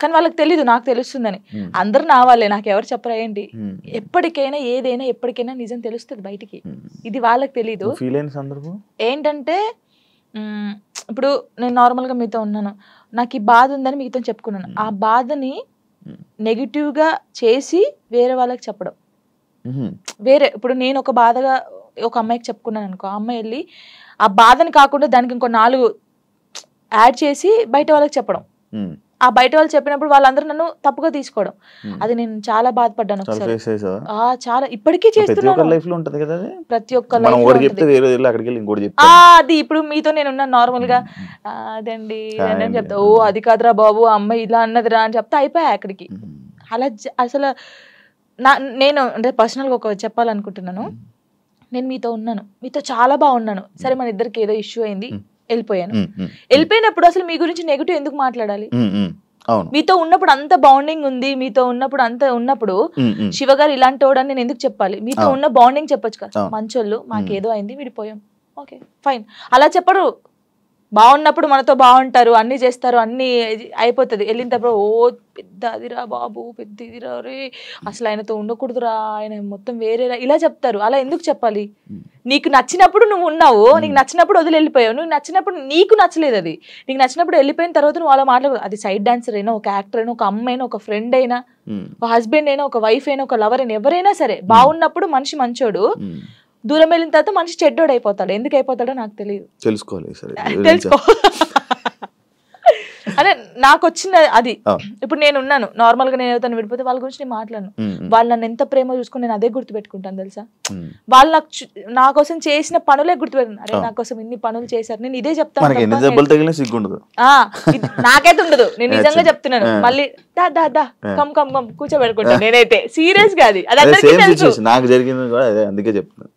కానీ వాళ్ళకి తెలీదు, నాకు తెలుస్తుందని. అందరు నా వాళ్ళే, నాకు ఎవరు చెప్పరా ఏంటి. ఎప్పటికైనా ఏదైనా ఎప్పటికైనా నిజం తెలుస్తుంది బయటికి, ఇది వాళ్ళకి తెలీదు. ఏంటంటే ఇప్పుడు నేను నార్మల్ గా మీతో ఉన్నాను, నాకు ఈ బాధ ఉందని మీతో చెప్పుకున్నాను. ఆ బాధని నెగిటివ్ గా చేసి వేరే వాళ్ళకి చెప్పడం వేరే. ఇప్పుడు నేను ఒక బాధగా ఒక అమ్మాయికి చెప్పుకున్నాను అనుకో, ఆ అమ్మాయి వెళ్ళి ఆ బాధని కాకుండా దానికి ఇంకో 4 యాడ్ చేసి బయట వాళ్ళకి చెప్పడం. ఆ బయట వాళ్ళు చెప్పినప్పుడు వాళ్ళందరూ నన్ను తప్పుగా తీసుకోవడం, అది నేను చాలా బాధపడ్డాను ఒకసారి. చాలా ఇప్పటికీ చేస్తున్నాను, ప్రతి ఒక్క అది. ఇప్పుడు మీతో నేను ఉన్నాను నార్మల్ గా, అదండి అని చెప్తా, ఓ అది కాదురా బాబు అమ్మాయి ఇలా అన్నదిరా అని చెప్తా, అయిపోయా అక్కడికి. అలా అసలు నేను అంటే పర్సనల్ గా ఒక చెప్పాలనుకుంటున్నాను. నేను మీతో ఉన్నాను, మీతో చాలా బాగున్నాను, సరే మన ఇద్దరికి ఏదో ఇష్యూ అయింది, వెళ్ళిపోయాను. వెళ్ళిపోయినప్పుడు అసలు మీ గురించి నెగిటివ్ ఎందుకు మాట్లాడాలి? మీతో ఉన్నప్పుడు అంత బాండింగ్ ఉంది, మీతో ఉన్నప్పుడు అంత ఉన్నప్పుడు శివ గారు ఇలాంటి వాడని నేను ఎందుకు చెప్పాలి? మీతో ఉన్న బాండింగ్ చెప్పొచ్చు కదా, మంచోళ్ళు మాకేదో అయింది విడిపోయాం, ఓకే ఫైన్. అలా చెప్పరు. బాగున్నప్పుడు మనతో బాగుంటారు, అన్ని చేస్తారు, అన్ని అయిపోతుంది. వెళ్ళినప్పుడు ఓ పెద్ద అదిరా బాబు, పెద్ద ఇదిరా రే, అసలు ఆయనతో ఉండకూడదురా, ఆయన మొత్తం వేరేరా, ఇలా చెప్తారు. అలా ఎందుకు చెప్పాలి? నీకు నచ్చినప్పుడు నువ్వు ఉన్నావు, నీకు నచ్చినప్పుడు వదిలి వెళ్ళిపోయావు. నువ్వు నచ్చినప్పుడు నీకు నచ్చలేదు, అది నీకు నచ్చినప్పుడు వెళ్ళిపోయిన తర్వాత నువ్వు అలా మాట్లాడదు. అది సైడ్ డాన్సర్ అయినా, ఒక యాక్టర్ అయినా, ఒక అమ్మాయి అయినా, ఒక ఫ్రెండ్ అయినా, ఒక హస్బెండ్ అయినా, ఒక వైఫ్ అయినా, ఒక లవర్ అయినా, ఎవరైనా సరే బాగున్నప్పుడు మనిషి మంచోడు, దూరం వెళ్ళిన తర్వాత మనిషి చెడ్డోడు అయిపోతాడు. ఎందుకు అయిపోతాడో నాకు తెలియదు, తెలుసుకో. అదే నాకు వచ్చిన అది. ఇప్పుడు నేను ఉన్నాను నార్మల్ గా, నేను ఎవరితో విడిపోతే వాళ్ళ గురించి నేను మాట్లాడను. వాళ్ళు నన్ను ఎంత ప్రేమ చూసుకుని నేను అదే గుర్తుపెట్టుకుంటాను తెలుసా. వాళ్ళు నా కోసం చేసిన పనులే గుర్తుపెట్టుకున్నాను. అరే నా కోసం ఇన్ని పనులు చేశారు, నేను ఇదే చెప్తాను. నాకైతే ఉండదు, నేను నిజంగా చెప్తున్నాను. మళ్ళీ దా దా దా కమ్ కమ్ కమ్ కూర్చోబెట్టుకుంటాను నేనైతే, సీరియస్ గా. అది నాకు జరిగింది కూడా అదే, అందుకే చెప్తున్నాను.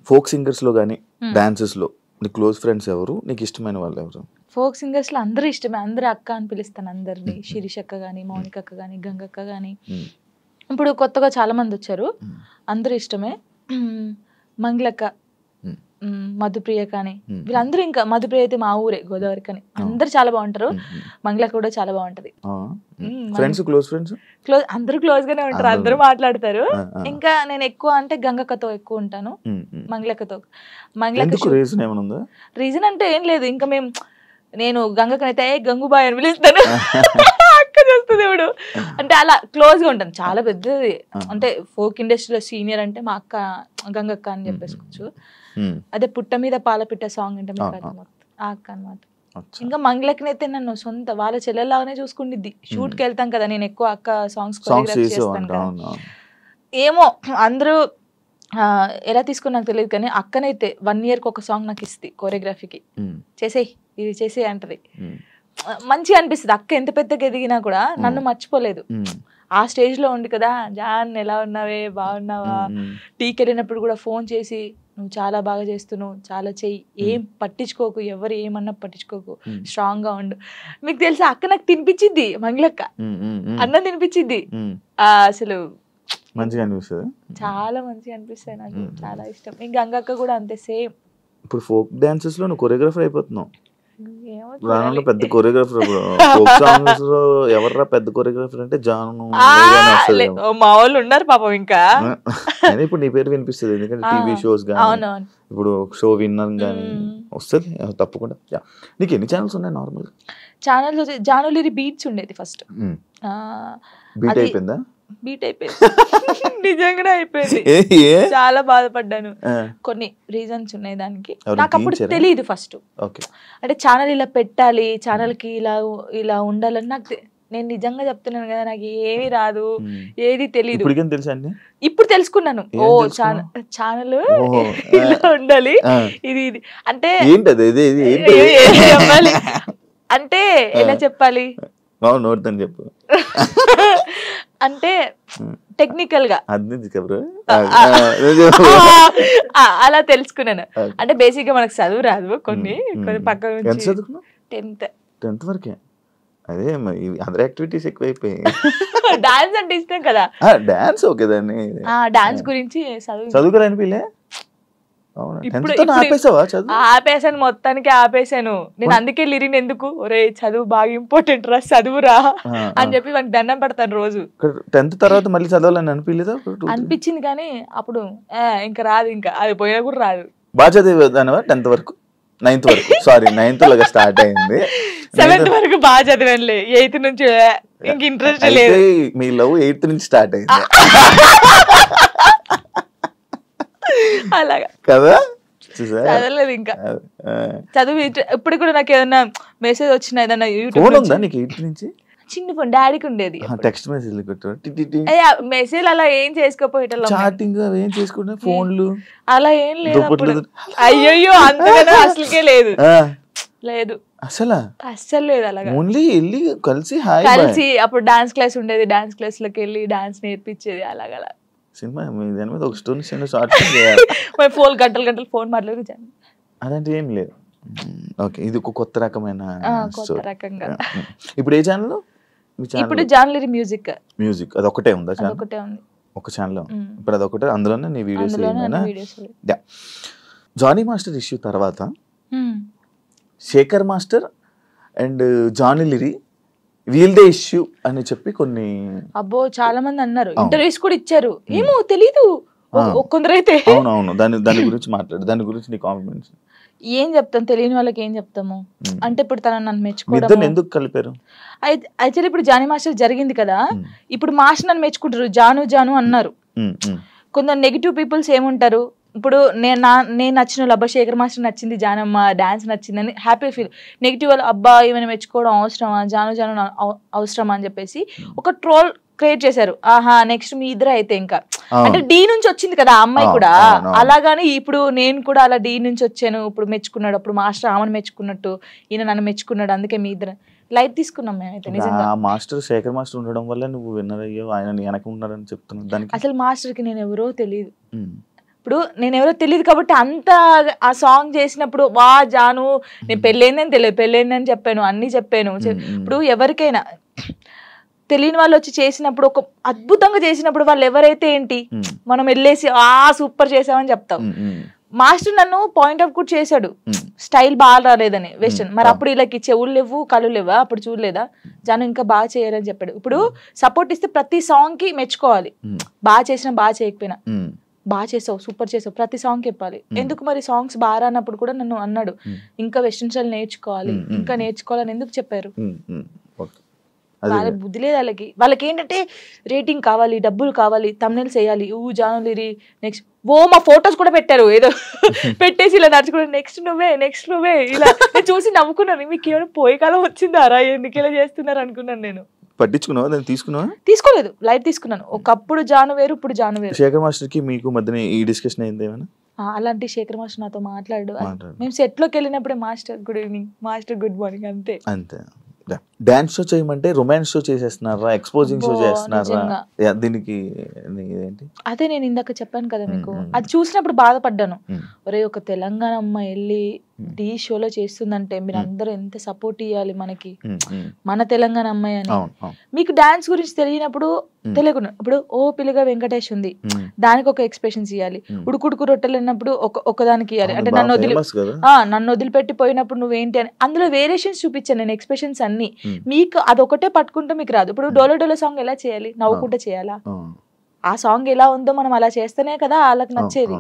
ఫోక్ సింగర్స్ లో కానీ డాన్సెస్ లో నీ క్లోజ్ ఫ్రెండ్స్ ఎవరు, నీకు ఇష్టమైన వాళ్ళు ఎవరు? ఫోక్ సింగర్స్ లో అందరూ ఇష్టమే, అందరూ అక్క అని పిలుస్తాను అందరినీ. శిరీష్ అక్క గానీ, మౌనిక అక్క గానీ, గంగక్క గానీ, ఇప్పుడు కొత్తగా చాలా మంది వచ్చారు, అందరూ ఇష్టమే. మంగళక్క, మధుప్రియ కానీ, వీళ్ళందరూ. ఇంకా మధుప్రియ అయితే మా ఊరే, గోదావరి కానీ. అందరు చాలా బాగుంటారు, మంగళక్క కూడా చాలా బాగుంటది. క్లోజ్ అందరూ క్లోజ్ గానే ఉంటారు, అందరూ మాట్లాడతారు. ఇంకా నేను ఎక్కువ అంటే గంగక్కతో ఎక్కువ ఉంటాను, మంగళక్కతో. మంగళక్క రీజన్ అంటే ఏం లేదు, ఇంకా నేను గంగక్కనైతే గంగుబాయ్ అని పిలుస్తాను, అక్క చేస్తుంది ఇప్పుడు. అంటే అలా క్లోజ్ గా ఉంటాను, చాలా పెద్దది. అంటే ఫోక్ ఇండస్ట్రీలో సీనియర్ అంటే మా అక్క గంగక్క అని చెప్పేసుకోవచ్చు. అదే పుట్ట మీద పాలపిట్ట సాంగ్ అంటే మీకు ఆ అక్క అనమాట. ఇంకా మంగళక్కనైతే నన్ను సొంత వాళ్ళ చెల్లెల్లాగానే చూసుకుండిద్ది. షూట్ కి వెళ్తాం కదా, నేను ఎక్కువ అక్క సాంగ్స్ కొరియోగ్రాఫ్ చేస్తాను కదా. ఏమో అందరూ ఎలా తీసుకుని నాకు తెలియదు, కానీ అక్కనైతే 1 year కి ఒక సాంగ్ నాకు ఇస్తుంది కొరియోగ్రఫీకి. చేసేయి ఇది చేసేయి అంటది, మంచిగా అనిపిస్తుంది. అక్క ఎంత పెద్దగా ఎదిగినా కూడా నన్ను మర్చిపోలేదు. ఆ స్టేజ్ లో ఉండి కదా, జాన్ ఎలా ఉన్నావే, బాగున్నావా, టీకి వెళ్ళినప్పుడు కూడా ఫోన్ చేసి నువ్వు చాలా బాగా చేస్తున్నావు, చాలా చెయ్యి, ఏం పట్టించుకోకు, ఎవరు ఏమన్నా పట్టించుకోకు, స్ట్రాంగ్ గా ఉండు. మీకు తెలుసా అక్క నాకు తినిపించింది, మంగళక్క అన్నం తినిపించింది. అసలు మంచిగా అనిపిస్తుంది, చాలా మంచిగా అనిపిస్తాయి, నాకు చాలా ఇష్టం. ఇంకా గంగక్క కూడా అంతే సేమ్. ఇప్పుడు ఫోక్ డాన్సెస్ లో నువ్వు కొరియోగ్రాఫర్ అయిపోతున్నావు, రానులో పెద్ద కొరియోగ్రాఫర్. ఫోక్ సాంగ్స్ లో ఎవర్రా పెద్ద కొరియోగ్రాఫర్ అంటే జాను, మా వాళ్ళు ఉన్నారు పాపం. ఇంకా ఇప్పుడు నీ పేరు వినిపిస్తుంది, ఎందుకంటే టీవీ షోస్ కానీ, ఇప్పుడు షో విన్నర్ కానీ వస్తుంది తప్పకుండా. నీకు ఎన్ని ఛానల్స్ ఉన్నాయి నార్మల్? ఛానల్స్ జానులిరి బీట్స్ ఉండేది ఫస్ట్, బీట్ అయిపోయిందా? బీట్ అయిపోయింది. నిజంగానే అయిపోయింది. చాలా బాధపడ్డాను. కొన్ని రీజన్స్ ఉన్నాయి దానికి. నాకు అప్పుడు తెలియదు ఫస్ట్. అంటే ఛానల్ ఇలా పెట్టాలి, ఛానల్ కి ఇలా ఉండాలని నాకు, నేను నిజంగా చెప్తున్నాను కదా, నాకు ఏమీ రాదు, ఏది తెలియదు. ఇప్పుడు తెలుసుకున్నాను, ఓ ఛానల్ ఇలా ఉండాలి, ఇది ఇది అంటే చెప్పాలి అంటే ఎలా చెప్పాలి చెప్పు అంటే టెక్నికల్ గా అలా తెలుసుకున్నాను. అంటే బేసిక్ గా మనకు చదువు రాదు, కొన్ని పక్క నుంచి 10th వరకే. అదే అదర్ యాక్టివిటీస్ ఎక్కువైపోయాయి. డాన్స్ అంటే ఇష్టం కదా, డాన్స్ ఓకే, దాన్ని డాన్స్ గురించి చదువుకోరానిపిలే. ఆపేసాను, మొత్తానికి ఆపేసాను నేను. అందుకే లిరిన్ ఎందుకు, ఒరే చదువు బాగా ఇంపార్టెంట్ రా, చదువురా అని చెప్పి వానికి దండం పెడతాను రోజు. 10th తర్వాత మళ్ళీ చదవాలని అనిపించలేదా? అనిపించింది కానీ అప్పుడు ఇంకా రాదు, ఇంకా అది పోయినా కూడా రాదు. బాగా చదివేదానివా 10th వరకు? 9th వరకు, సారీ 9th లాగా స్టార్ట్ అయింది. 7th వరకు బాగా చదివానులే, 8th నుంచి ఇంక ఇంట్రెస్ట్ లేదు. మీ లవ్ 8th నుంచి స్టార్ట్ అయింది అలాగా కదా? చదవలేదు ఇంకా, చదువు. ఇప్పుడు కూడా నాకు ఏదన్నా మెసేజ్ వచ్చినా, ఏదన్నా యూట్యూబ్ ఉందా నీకు 8th నుంచి? చిన్న ఫోన్ డాడీకి ఉండేది, టెక్స్ట్ మెసేజ్ మెసేజ్ అలా ఏం చేసుకోపోయేటోళ్ళం, చాటింగ్ ఏం చేసుకుంటే ఫోన్లు అలా ఏం లేదు అప్పుడు. అయ్యో అంతగా అసలుకే లేదు, లేదు అస్సలు లేదు. అలాగా ఓన్లీ వెళ్ళి కలిసి అప్పుడు డాన్స్ క్లాస్ ఉండేది, డాన్స్ క్లాస్ లోకి వెళ్ళి డాన్స్ నేర్పించేది. అలాగలా సినిమా దాని మీద ఒక స్టోరీ షార్ట్ చేయాలి. ఫోన్ గంటలు ఫోన్ మాట్లాడి అదంటే ఏం లేదు. ఓకే, ఇది ఒక కొత్త రకమైన కొత్త రకంగా. ఇప్పుడు ఏ ఛానల్? ఇప్పుడు జాన్లరీ మ్యూజిక్ అది ఒకటే ఉందా? ఒకటే ఉంది, ఒక ఛానల్. ఇప్పుడు అది ఒకటే, అందులోనే నీ వీడియోస్. జానీ మాస్టర్ ఇష్యూ తర్వాత శేఖర్ మాస్టర్ అండ్ జానీ లిరి వీల్దే ఇష్యూ అని చెప్పి కొన్ని చాలా మంది అన్నారు, ఇంటర్వ్యూస్ కూడా ఇచ్చారు. ఏమో తెలీదు కొందరైతే. అవునవును, దాని గురించి మాట్లాడు, దాని గురించి నీ కాంప్లిమెంట్స్. ఏం చెప్తాం, తెలియని వాళ్ళకి ఏం చెప్తాము. అంటే ఇప్పుడు తను నన్ను మెచ్చుకోవడం ఎందుకు కలిపారు? అయితే ఇప్పుడు జానీ మాస్టర్ జరిగింది కదా, ఇప్పుడు మాస్టర్ నన్ను మెచ్చుకుంటారు, జాను జాను అన్నారు. కొందరు నెగిటివ్ పీపుల్స్ ఏముంటారు, ఇప్పుడు నేను నచ్చిన వాళ్ళు, అబ్బా శేఖర్ మాస్టర్ నచ్చింది, జానమ్మ డాన్స్ నచ్చిందని హ్యాపీ ఫీల్. నెగిటివ్ వాళ్ళు, అబ్బా ఏమైనా మెచ్చుకోవడం అవసరమా, జాను జాను అవసరమా అని చెప్పేసి ఒక ట్రోల్ క్రియేట్ చేశారు. ఆహా నెక్స్ట్ మీ ఇద్దరు అయితే ఇంకా, అంటే డి నుంచి వచ్చింది కదా ఆ అమ్మాయి కూడా, అలాగాని ఇప్పుడు నేను కూడా అలా డి నుంచి వచ్చాను, ఇప్పుడు మెచ్చుకున్నాడు, అప్పుడు మాస్టర్ ఆమెను మెచ్చుకున్నట్టు ఈయన నన్ను మెచ్చుకున్నాడు, అందుకే మీ ఇద్దరు లైట్ తీసుకున్నాం మేమైతే. నిజంగా మాస్టర్ శేఖర్ మాస్టర్ ఉండడం వల్ల నువ్వు విన్నర్ అయ్యో, ఆయన వెనక ఉన్నాడని చెప్తున్నాను. దానికి అసలు మాస్టర్ కి నేను ఎవరో తెలియదు, ఇప్పుడు నేను ఎవరో తెలియదు కాబట్టి అంత ఆ సాంగ్ చేసినప్పుడు వా జాను నేను పెళ్ళైందని తెలియదు, పెళ్ళైందని చెప్పాను, అన్ని చెప్పాను. ఇప్పుడు ఎవరికైనా తెలియని వాళ్ళు వచ్చి చేసినప్పుడు, ఒక అద్భుతంగా చేసినప్పుడు వాళ్ళు ఎవరైతే ఏంటి, మనం వెళ్ళేసి సూపర్ చేసామని చెప్తాం. మాస్టర్ నన్ను పాయింట్ అవుట్ కూడా చేశాడు, స్టైల్ బాగా రాలేదని వెస్టర్న్. మరి అప్పుడు వీళ్ళకి చెవులు లేవు, కళ్ళు లేవా, అప్పుడు చూడలేదా, జాను ఇంకా బాగా చేయాలని చెప్పాడు. ఇప్పుడు సపోర్ట్ ఇస్తే ప్రతి సాంగ్ కి మెచ్చుకోవాలి, బాగా చేసినా బాగా చేయకపోయినా, బాగా చేసావు సూపర్ చేసావు ప్రతి సాంగ్ చెప్పాలి. ఎందుకు మరి సాంగ్స్ బాగా రానప్పుడు కూడా నన్ను అన్నాడు, ఇంకా వెస్టర్న్ స్టైల్ నేర్చుకోవాలి, ఇంకా నేర్చుకోవాలని ఎందుకు చెప్పారు? వాళ్ళ బుద్ధి లేదు వాళ్ళకి ఏంటంటే రేటింగ్ కావాలి, డబ్బులు కావాలి, తమ్నెయిల్స్ వేయాలి, జాను లిరి నెక్స్ట్ మా ఫొటోస్ కూడా పెట్టారు, ఏదో పెట్టేసి ఇలా నడుచుకుంటే నెక్స్ట్ నువ్వే ఇలా చూసి నవ్వుకున్నాను. మీకు ఏమైనా పోయే కాలం వచ్చిందారా, ఎందుకు ఇలా చేస్తున్నారు అనుకున్నాను. నేను పట్టించుకున్నావా, దాన్ని తీసుకున్నావా? తీసుకోలేదు, లైట్ తీసుకున్నాను. ఒకప్పుడు జాను వేరు, ఇప్పుడు జాను వేరు. శేఖర్ మాస్టర్ కి మీకు మధ్యన ఈ డిస్కషన్ అయింది ఏమైనా? అలాంటి శేఖర్ మాస్టర్ నాతో మాట్లాడు, మేము సెట్ లోకి వెళ్ళినప్పుడే master good evening, master good morning, అంతే. డాన్స్ షో చేయమంటే రొమాన్స్ షో చేసేస్తున్నారా, ఎక్స్పోజింగ్ షో చేస్తున్నారా, దీనికి ఏంటి? అదే నేను ఇందాక చెప్పాను కదా మీకు, అది చూసినప్పుడు బాధపడ్డాను. ఒరే ఒక తెలంగాణ అమ్మాయి వెళ్ళి డి షోలో చేస్తుందంటే మీరు అందరూ ఎంత సపోర్ట్ ఇవ్వాలి మనకి, మన తెలంగాణ అమ్మాయి అని. మీకు డాన్స్ గురించి తెలియనప్పుడు తెలియకుండా, ఇప్పుడు ఓ పిల్లగా వెంకటేష్ ఉంది, దానికి ఒక ఎక్స్ప్రెషన్స్ ఇవ్వాలి. ఉడుకుడుకు రొట్టెలు అన్నప్పుడు ఒకదానికి ఇవ్వాలి. అంటే నన్ను వదిలిపెట్టి పోయినప్పుడు నువ్వేంటి అని అందులో వేరియేషన్స్ చూపించాను నేను, ఎక్స్ప్రెషన్స్ అన్ని. మీకు అదొకటే పట్టుకుంటే మీకు రాదు. ఇప్పుడు డోలో డోలో సాంగ్ ఎలా చేయాలి, నవ్వుకుంటే చేయాలా? ఆ సాంగ్ ఎలా ఉందో మనం అలా చేస్తేనే కదా వాళ్ళకి నచ్చేది.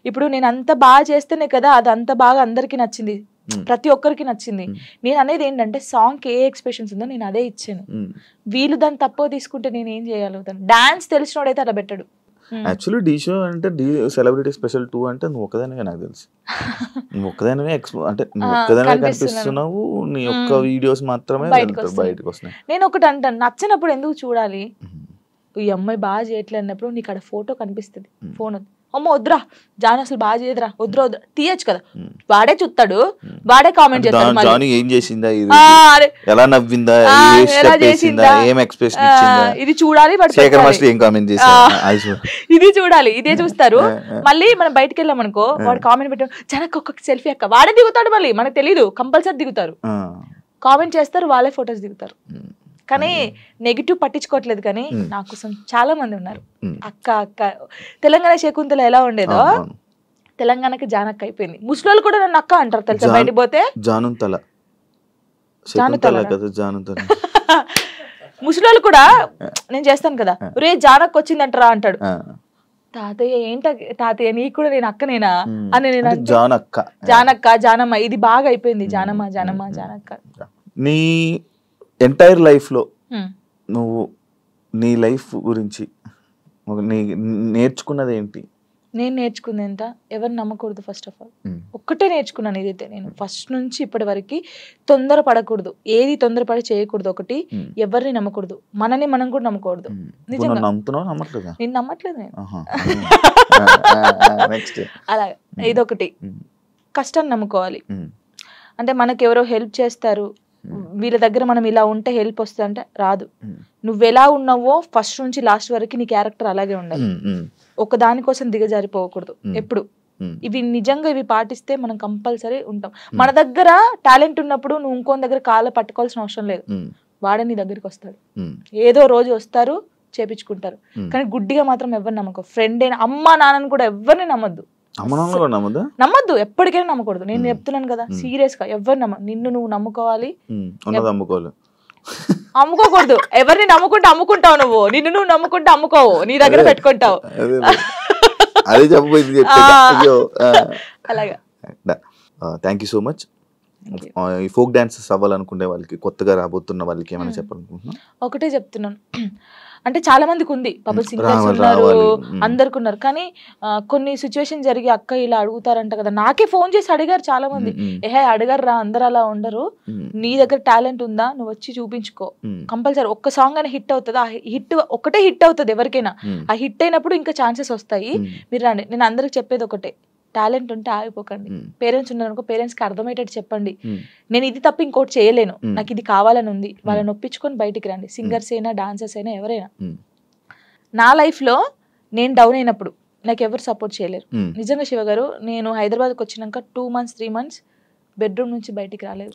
ఇప్పుడు నేను అంత బాగా చేస్తేనే కదా అది అంత బాగా అందరికి నచ్చింది. ప్రతి ఒక్కరికి నచ్చింది. నేను అనేది ఏంటంటే సాంగ్కి ఏ ఎక్స్ప్రెషన్స్ ఉందో నేను అదే ఇచ్చాను. వీళ్ళు దాన్ని తక్కువ తీసుకుంటే నేను ఏం చేయగలుగుతాను? డాన్స్ తెలిసినోడైతే అలా పెట్టాడు. యాక్చువల్లీ డీ షో అంటే డీ సెలబ్రిటీ స్పెషల్ 2 అంటే నువ్వు ఒక్కదానివే, నాకు తెలుసు నువ్వు ఒక్కదానివే అంటే నువ్వు ఒక్కదానివే కనిపిస్తున్నావు, నీ ఒక్క వీడియోస్ మాత్రమే బయటకు వస్తున్నాయి. నేను ఒకటి అంటాను, నచ్చినప్పుడు ఎందుకు చూడాలి? ఈ అమ్మాయి బాగా చేయట్లేదు అన్నప్పుడు నీకు అక్కడ ఫోటో కనిపిస్తుంది, ఫోన్ అమ్మ వద్దురా జాను అసలు బాగా చేయదురా, వద్దురా వద్దురా తీయచ్చు కదా, వాడే చూస్తాడు, వాడే కామెంట్ చేస్తాడు, జాను ఏం చేసిందా, ఎలా నవ్విందా, ఎలా చేసిందా, ఏం ఎక్స్ప్రెషన్ ఇచ్చిందా, ఇది చూడాలి, శేఖర్ మాస్టర్ ఏం కామెంట్ చేశారు, ఇది చూడాలి, ఇదే చూస్తారు. మళ్ళీ మనం బయటకు వెళ్ళాం అనుకో, వాడు కామెంట్ పెట్టాడు జనకు ఒక్కొక్క సెల్ఫీ అక్క, వాడే దిగుతాడు, మళ్ళీ మనకు తెలియదు, కంపల్సరీ దిగుతారు, కామెంట్ చేస్తారు, వాళ్ళే ఫొటోస్ దిగుతారు. కానీ నెగిటివ్ పట్టించుకోవట్లేదు. కానీ నా కోసం చాలా మంది ఉన్నారు. అక్క అక్క తెలంగాణ శకుంతల ఎలా ఉండేదో తెలంగాణకి జానక్క అయిపోయింది. ముస్లింలు కూడా నన్ను అక్క అంటారు తెలుసా, బయటికి పోతే ముస్లింలు కూడా నేను చేస్తాను కదా, రే జానక్క వచ్చిందంటారా అంటాడు. తాతయ్య ఏంట తాతయ్య నీకు కూడా నేను అక్కనేనా అని నేను జానక్క జానమ్మ ఇది బాగా అయిపోయింది, జానమ్మ జానమ్మ జానక్క. నీ ఎంటైర్ లైఫ్లో నువ్వు నీ లైఫ్ గురించి నేర్చుకున్నది ఏంటి? నేను నేర్చుకుంది ఎంత, ఎవరిని నమ్మకూడదు. ఫస్ట్ ఆఫ్ ఆల్ ఒక్కటే నేర్చుకున్నాను, ఇదైతే నేను ఫస్ట్ నుంచి ఇప్పటి వరకు తొందరపడకూడదు, ఏది తొందరపడి చేయకూడదు. ఒకటి ఎవరిని నమ్మకూడదు, మనని మనం కూడా నమ్మకూడదు. నిజంగా నేను నమ్మట్లేదు నేను. అలా ఇదొకటి. కష్టాన్ని నమ్ముకోవాలి. అంటే మనకు ఎవరో హెల్ప్ చేస్తారు, వీళ్ళ దగ్గర మనం ఇలా ఉంటే హెల్ప్ వస్తుంది అంటే రాదు. నువ్వు ఎలా ఉన్నావో ఫస్ట్ నుంచి లాస్ట్ వరకు నీ క్యారెక్టర్ అలాగే ఉండాలి. ఒక దానికోసం దిగజారిపోకూడదు ఎప్పుడు. ఇవి నిజంగా ఇవి పాటిస్తే మనం కంపల్సరీ ఉంటాం. మన దగ్గర టాలెంట్ ఉన్నప్పుడు నువ్వు ఇంకో దగ్గర కాళ్ళ పట్టుకోవాల్సిన అవసరం లేదు, వాడే నీ దగ్గరికి వస్తాడు. ఏదో రోజు వస్తారు, చేపించుకుంటారు. కానీ గుడ్డిగా మాత్రం ఎవరిని నమ్మకం. ఫ్రెండ్ అయినా అమ్మ నాన్నని కూడా ఎవరిని నమ్మద్దు, నమ్మద్దు, ఎప్పటికైనా నమ్మకూడదు. నేను చెప్తున్నాను కదా సీరియస్ గా, ఎవరు నిన్ను నువ్వు నమ్ముకోవాలి, అమ్ముకోకూడదు. ఎవరిని నమ్ముకుంటే అమ్ముకుంటావు, నువ్వు నిన్ను నువ్వు నమ్ముకుంటే అమ్ముకోవు, నీ దగ్గర పెట్టుకుంటావు. అలాగా. Thank you so much. ఈ ఫోక్ డాన్సెస్ అవ్వాలనుకునే వాళ్ళకి, కొత్తగా రాబోతున్న వాళ్ళకి ఏమైనా చెప్పాలనుకుంటున్నా? ఒకటే చెప్తున్నాను, అంటే చాలా మందికి ఉంది, పబ్లిక్ సింగర్స్ ఉన్నారు, అందరికి ఉన్నారు. కానీ కొన్ని సిచ్యువేషన్ జరిగి అక్క ఇలా అడుగుతారంట కదా, నాకే ఫోన్ చేసి అడిగారు చాలా మంది. ఏహే అడిగారు రా, అందరు అలా ఉండరు, నీ దగ్గర టాలెంట్ ఉందా, నువ్వు వచ్చి చూపించుకో, కంపల్సరీ ఒక్క సాంగ్ అయినా హిట్ అవుతుంది. ఆ హిట్ ఒకటే హిట్ అవుతుంది ఎవరికైనా, ఆ హిట్ అయినప్పుడు ఇంకా ఛాన్సెస్ వస్తాయి, మీరు రండి. నేను అందరికి చెప్పేది ఒకటే, టాలెంట్ ఉంటే ఆగిపోకండి. పేరెంట్స్ ఉన్నారనుకో, పేరెంట్స్ కి అర్థమయ్యేటట్టు చెప్పండి, నేను ఇది తప్ప ఇంకోటి చేయలేను, నాకు ఇది కావాలని ఉంది, వాళ్ళని ఒప్పించుకొని బయటికి రండి. సింగర్స్ అయినా డాన్సర్స్ అయినా ఎవరైనా. నా లైఫ్ లో నేను డౌన్ అయినప్పుడు నాకు ఎవరు సపోర్ట్ చేయలేరు. నిజంగా శివ గారు, నేను హైదరాబాద్కి వచ్చినాక 2 months 3 months బెడ్రూమ్ నుంచి బయటికి రాలేదు,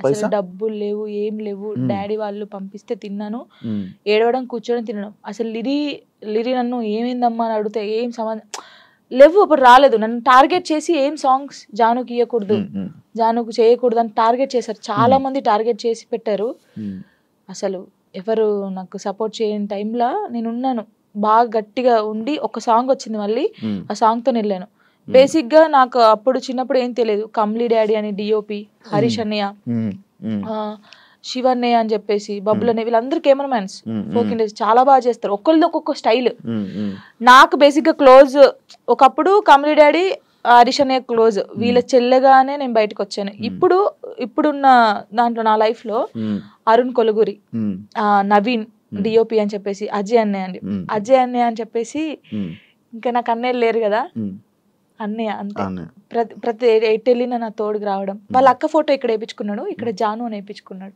అసలు డబ్బులు లేవు, ఏం లేవు. డాడీ వాళ్ళు పంపిస్తే తిన్నాను, ఏడవడం కూర్చోవడం తినడం. అసలు లిరి నన్ను ఏమైందమ్మా అని అడిగితే ఏం సంబంధం లేవు, అప్పుడు రాలేదు. నన్ను టార్గెట్ చేసి ఏం సాంగ్స్ జానుకి ఇవ్వకూడదు, జానుకు చేయకూడదు అని టార్గెట్ చేశారు. చాలా మంది టార్గెట్ చేసి పెట్టారు. అసలు ఎవరు నాకు సపోర్ట్ చేయని టైంలో నేను ఉన్నాను, బాగా గట్టిగా ఉండి ఒక సాంగ్ వచ్చింది, మళ్ళీ ఆ సాంగ్తో వెళ్ళాను. బేసిక్ గా నాకు అప్పుడు చిన్నప్పుడు ఏం తెలియదు, కమ్లీ డాడీ అని డిఓపి, హరీష్ అన్నయ్య, శివన్నయ్య అని చెప్పేసి, బబ్బులు అనే, వీళ్ళందరూ కెమెరామెన్స్, ఫోక్ ఇండస్ట్రీ చాలా బాగా చేస్తారు, ఒక్కరిది ఒక్కొక్క స్టైల్. నాకు బేసిక్ గా క్లోజ్ ఒకప్పుడు కమ్లీ డాడీ, హరీష్ అన్నయ్య క్లోజ్, వీళ్ళ చెల్లెగానే నేను బయటకు వచ్చాను. ఇప్పుడున్న దాంట్లో నా లైఫ్ లో అరుణ్ కొలుగురి, నవీన్ డిఓపి అని చెప్పేసి, అజయ్ అన్నయ్య అని చెప్పేసి, ఇంకా నాకు అన్నయ్యలు లేరు కదా, అన్నయ్య అంతే. ప్రతి ఎటు వెళ్ళినా నా తోడుకు రావడం. వాళ్ళ అక్క ఫోటో ఇక్కడ వేయించుకున్నాడు, ఇక్కడ జాను అని వేయించుకున్నాడు,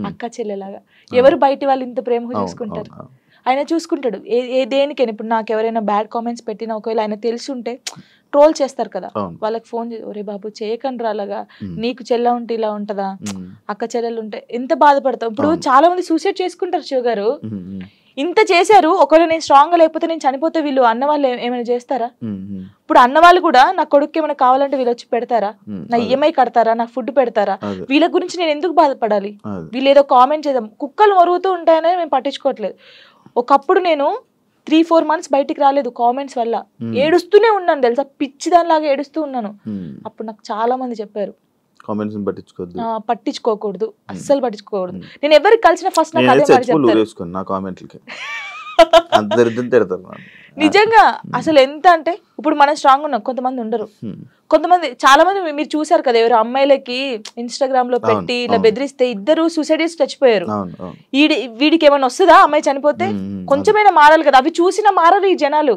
అక్క చెల్లెలాగా. ఎవరు బయట వాళ్ళు ఇంత ప్రేమగా చూసుకుంటారు, ఆయన చూసుకుంటాడు. దేనికైనా ఇప్పుడు నాకు ఎవరైనా బ్యాడ్ కామెంట్స్ పెట్టినా, ఒకవేళ ఆయన తెలిసి ఉంటే ట్రోల్ చేస్తారు కదా, వాళ్ళకి ఫోన్ చేసి, ఒరే బాబు చేయకండి అలాగా, నీకు చెల్ల ఉంటే ఇలా ఉంటదా, అక్క చెల్లెలు ఉంటే ఎంత బాధపడతాం. ఇప్పుడు చాలా మంది సూసైడ్ చేసుకుంటారు శివ గారు, ఇంత చేశారు. ఒకవేళ నేను స్ట్రాంగ్ గా లేకపోతే, నేను చనిపోతే వీళ్ళు అన్న వాళ్ళు ఏమైనా చేస్తారా? ఇప్పుడు అన్న వాళ్ళు కూడా నా కొడుకు ఏమైనా కావాలంటే వీళ్ళు వచ్చి పెడతారా, నా ఈఎంఐ కడతారా, నా ఫుడ్ పెడతారా? వీళ్ళ గురించి నేను ఎందుకు బాధపడాలి? వీళ్ళు ఏదో కామెంట్ చేద్దాం, కుక్కలు మరుగుతూ ఉంటాయని మేము పట్టించుకోవట్లేదు. ఒకప్పుడు నేను 3-4 months బయటికి రాలేదు కామెంట్స్ వల్ల. ఏడుస్తూనే ఉన్నాను తెలుసా, పిచ్చి దానిలాగా ఏడుస్తూ ఉన్నాను. అప్పుడు నాకు చాలా మంది చెప్పారు పట్టించుకోకూడదు, అస్సలు పట్టించుకోకూడదు. నేను ఎవరికి కలిసిన ఫస్ట్ నాకు అదే మాట చెప్తారు. నిజంగా అసలు ఎంత అంటే ఇప్పుడు మనం స్ట్రాంగ్ ఉన్నాం, కొంతమంది ఉండరు. కొంతమంది చాలా మంది మీరు చూసారు కదా, ఎవరు అమ్మాయిలకి ఇన్స్టాగ్రామ్ లో పెట్టి ఇలా బెదిరిస్తే 2 సూసైడ్ చేసి చచ్చిపోయారు. వీడికి ఏమైనా వస్తుందా అమ్మాయి చనిపోతే? కొంచెమైనా మారాలి కదా. అవి చూసినా మారరు ఈ జనాలు.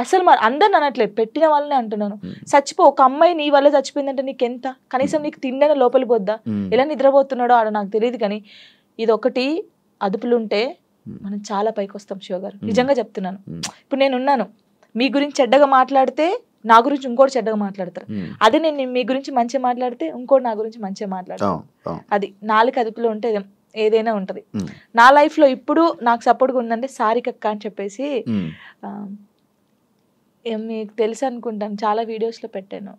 అసలు అందరిని అనట్లేదు, పెట్టిన వాళ్ళనే అంటున్నాను. చచ్చిపో, ఒక అమ్మాయి నీ వల్ల చచ్చిపోయిందంటే నీకెంత, కనీసం నీకు తిండైనా లోపలి పోద్దా? ఎలా నిద్రపోతున్నాడో ఆడ నాకు తెలియదు. కానీ ఇది ఒకటి అదుపులుంటే మనం చాలా పైకి వస్తాం శివ గారు, నిజంగా చెప్తున్నాను. ఇప్పుడు నేను ఉన్నాను, మీ గురించి చెడ్డగా మాట్లాడితే నా గురించి ఇంకోటి చెడ్డగా మాట్లాడతారు. అదే నేను మీ గురించి మంచిగా మాట్లాడితే ఇంకోటి నా గురించి మంచిగా మాట్లాడతారు. అది 4 అదుపులో ఉంటే ఏదైనా ఉంటది. నా లైఫ్ లో ఇప్పుడు నాకు సపోర్ట్గా ఉందంటే సారికక్క అని చెప్పేసి, మీకు తెలుసు అనుకుంటాను, చాలా వీడియోస్ లో పెట్టాను.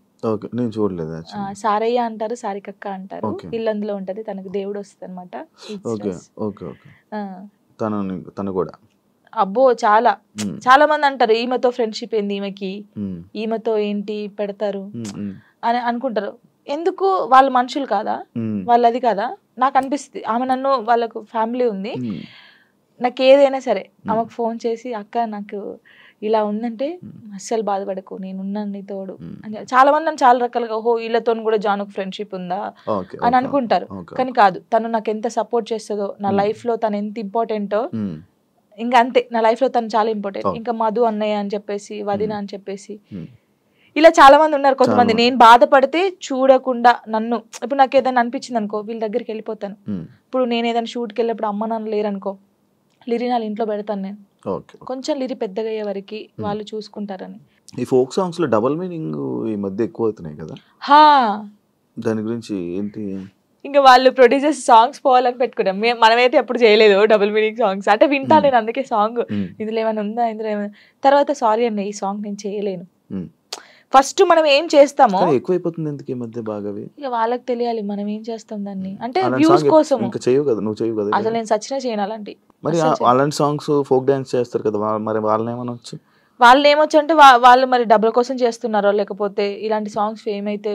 సారయ్య అంటారు, సారికక్క అంటారు. ఇల్లందులో ఉంటది, తనకు దేవుడు వస్తుంది అనమాట. అబ్బో చాలా చాలా మంది అంటారు ఈమెతో ఫ్రెండ్షిప్ ఏంది, ఈమెతో ఏంటి పెడతారు అని అనుకుంటారు. ఎందుకు? వాళ్ళ మనుషులు కాదా, వాళ్ళు అది కాదా? నాకు అనిపిస్తుంది ఆమె నన్ను, వాళ్ళకు ఫ్యామిలీ ఉంది, నాకు ఏదైనా సరే ఆమెకు ఫోన్ చేసి అక్క నాకు ఇలా ఉందంటే అస్సలు బాధపడకు, నేనున్నాను నీ తోడు అని. చాలా మంది నన్ను చాలా రకాలుగా ఓహో వీళ్ళతో కూడా జానుకు ఫ్రెండ్షిప్ ఉందా అని అనుకుంటారు. కానీ కాదు, తను నాకు ఎంత సపోర్ట్ చేస్తుందో, నా లైఫ్ లో తను ఎంత ఇంపార్టెంటో, ఇంకా అంతే, నా లైఫ్ లో తను చాలా ఇంపార్టెంట్. ఇంకా మధు అన్నయ్య అని చెప్పేసి, వదిన అని చెప్పేసి, ఇలా చాలా మంది ఉన్నారు. కొంతమంది నేను బాధపడితే చూడకుండా నన్ను, ఇప్పుడు నాకు ఏదైనా అనిపించింది అనుకో, వీళ్ళ దగ్గరికి వెళ్ళిపోతాను. ఇప్పుడు నేను ఏదైనా షూట్కి వెళ్ళినప్పుడు అమ్మ నాన్న లేరనుకో, లిరి నా ఇంట్లో పెడతాను నేను, కొంచెం లిరి పెద్దగా అయ్యే వరకు వాళ్ళు చూసుకుంటారని. ఈ ఫోక్ సాంగ్స్ లో డబుల్ మీనింగ్ ఈ మధ్య ఎక్కువ అవుతున్నాయి కదా, దాని గురించి ఏంటి? ఇంకా వాళ్ళు ప్రొడ్యూసర్స్ సాంగ్స్ పోవాలని పెట్టుకున్నాం, మనమైతే ఎప్పుడు చేయలేదు డబుల్ మీనింగ్ సాంగ్స్. అంటే వింటా నేను, అందుకే సాంగ్ ఇందులో ఏమైనా ఉందా, ఇందులో ఏమైనా. తర్వాత సారీ అండి, ఈ సాంగ్ నేను చేయలేను. ఫస్ట్ మనం ఏం చేస్తామో ఎక్కువైపోతుంది ఎందుకు ఈ మధ్య బాగా, ఇక వాళ్ళకి తెలియాలి మనం ఏం చేస్తాం దాన్ని, అంటే వ్యూస్ కోసం. అసలు నేను సచ్చినా చేయను అలాంటి. మరి అలాంటి సాంగ్స్ ఫోక్ డాన్స్ చేస్తారు కదా, మరి వాళ్ళని ఏమనొచ్చు? వాళ్ళు ఏమొచ్చు అంటే వాళ్ళు మరి డబ్బుల కోసం చేస్తున్నారో, లేకపోతే ఇలాంటి సాంగ్స్ ఫేమ్ అయితే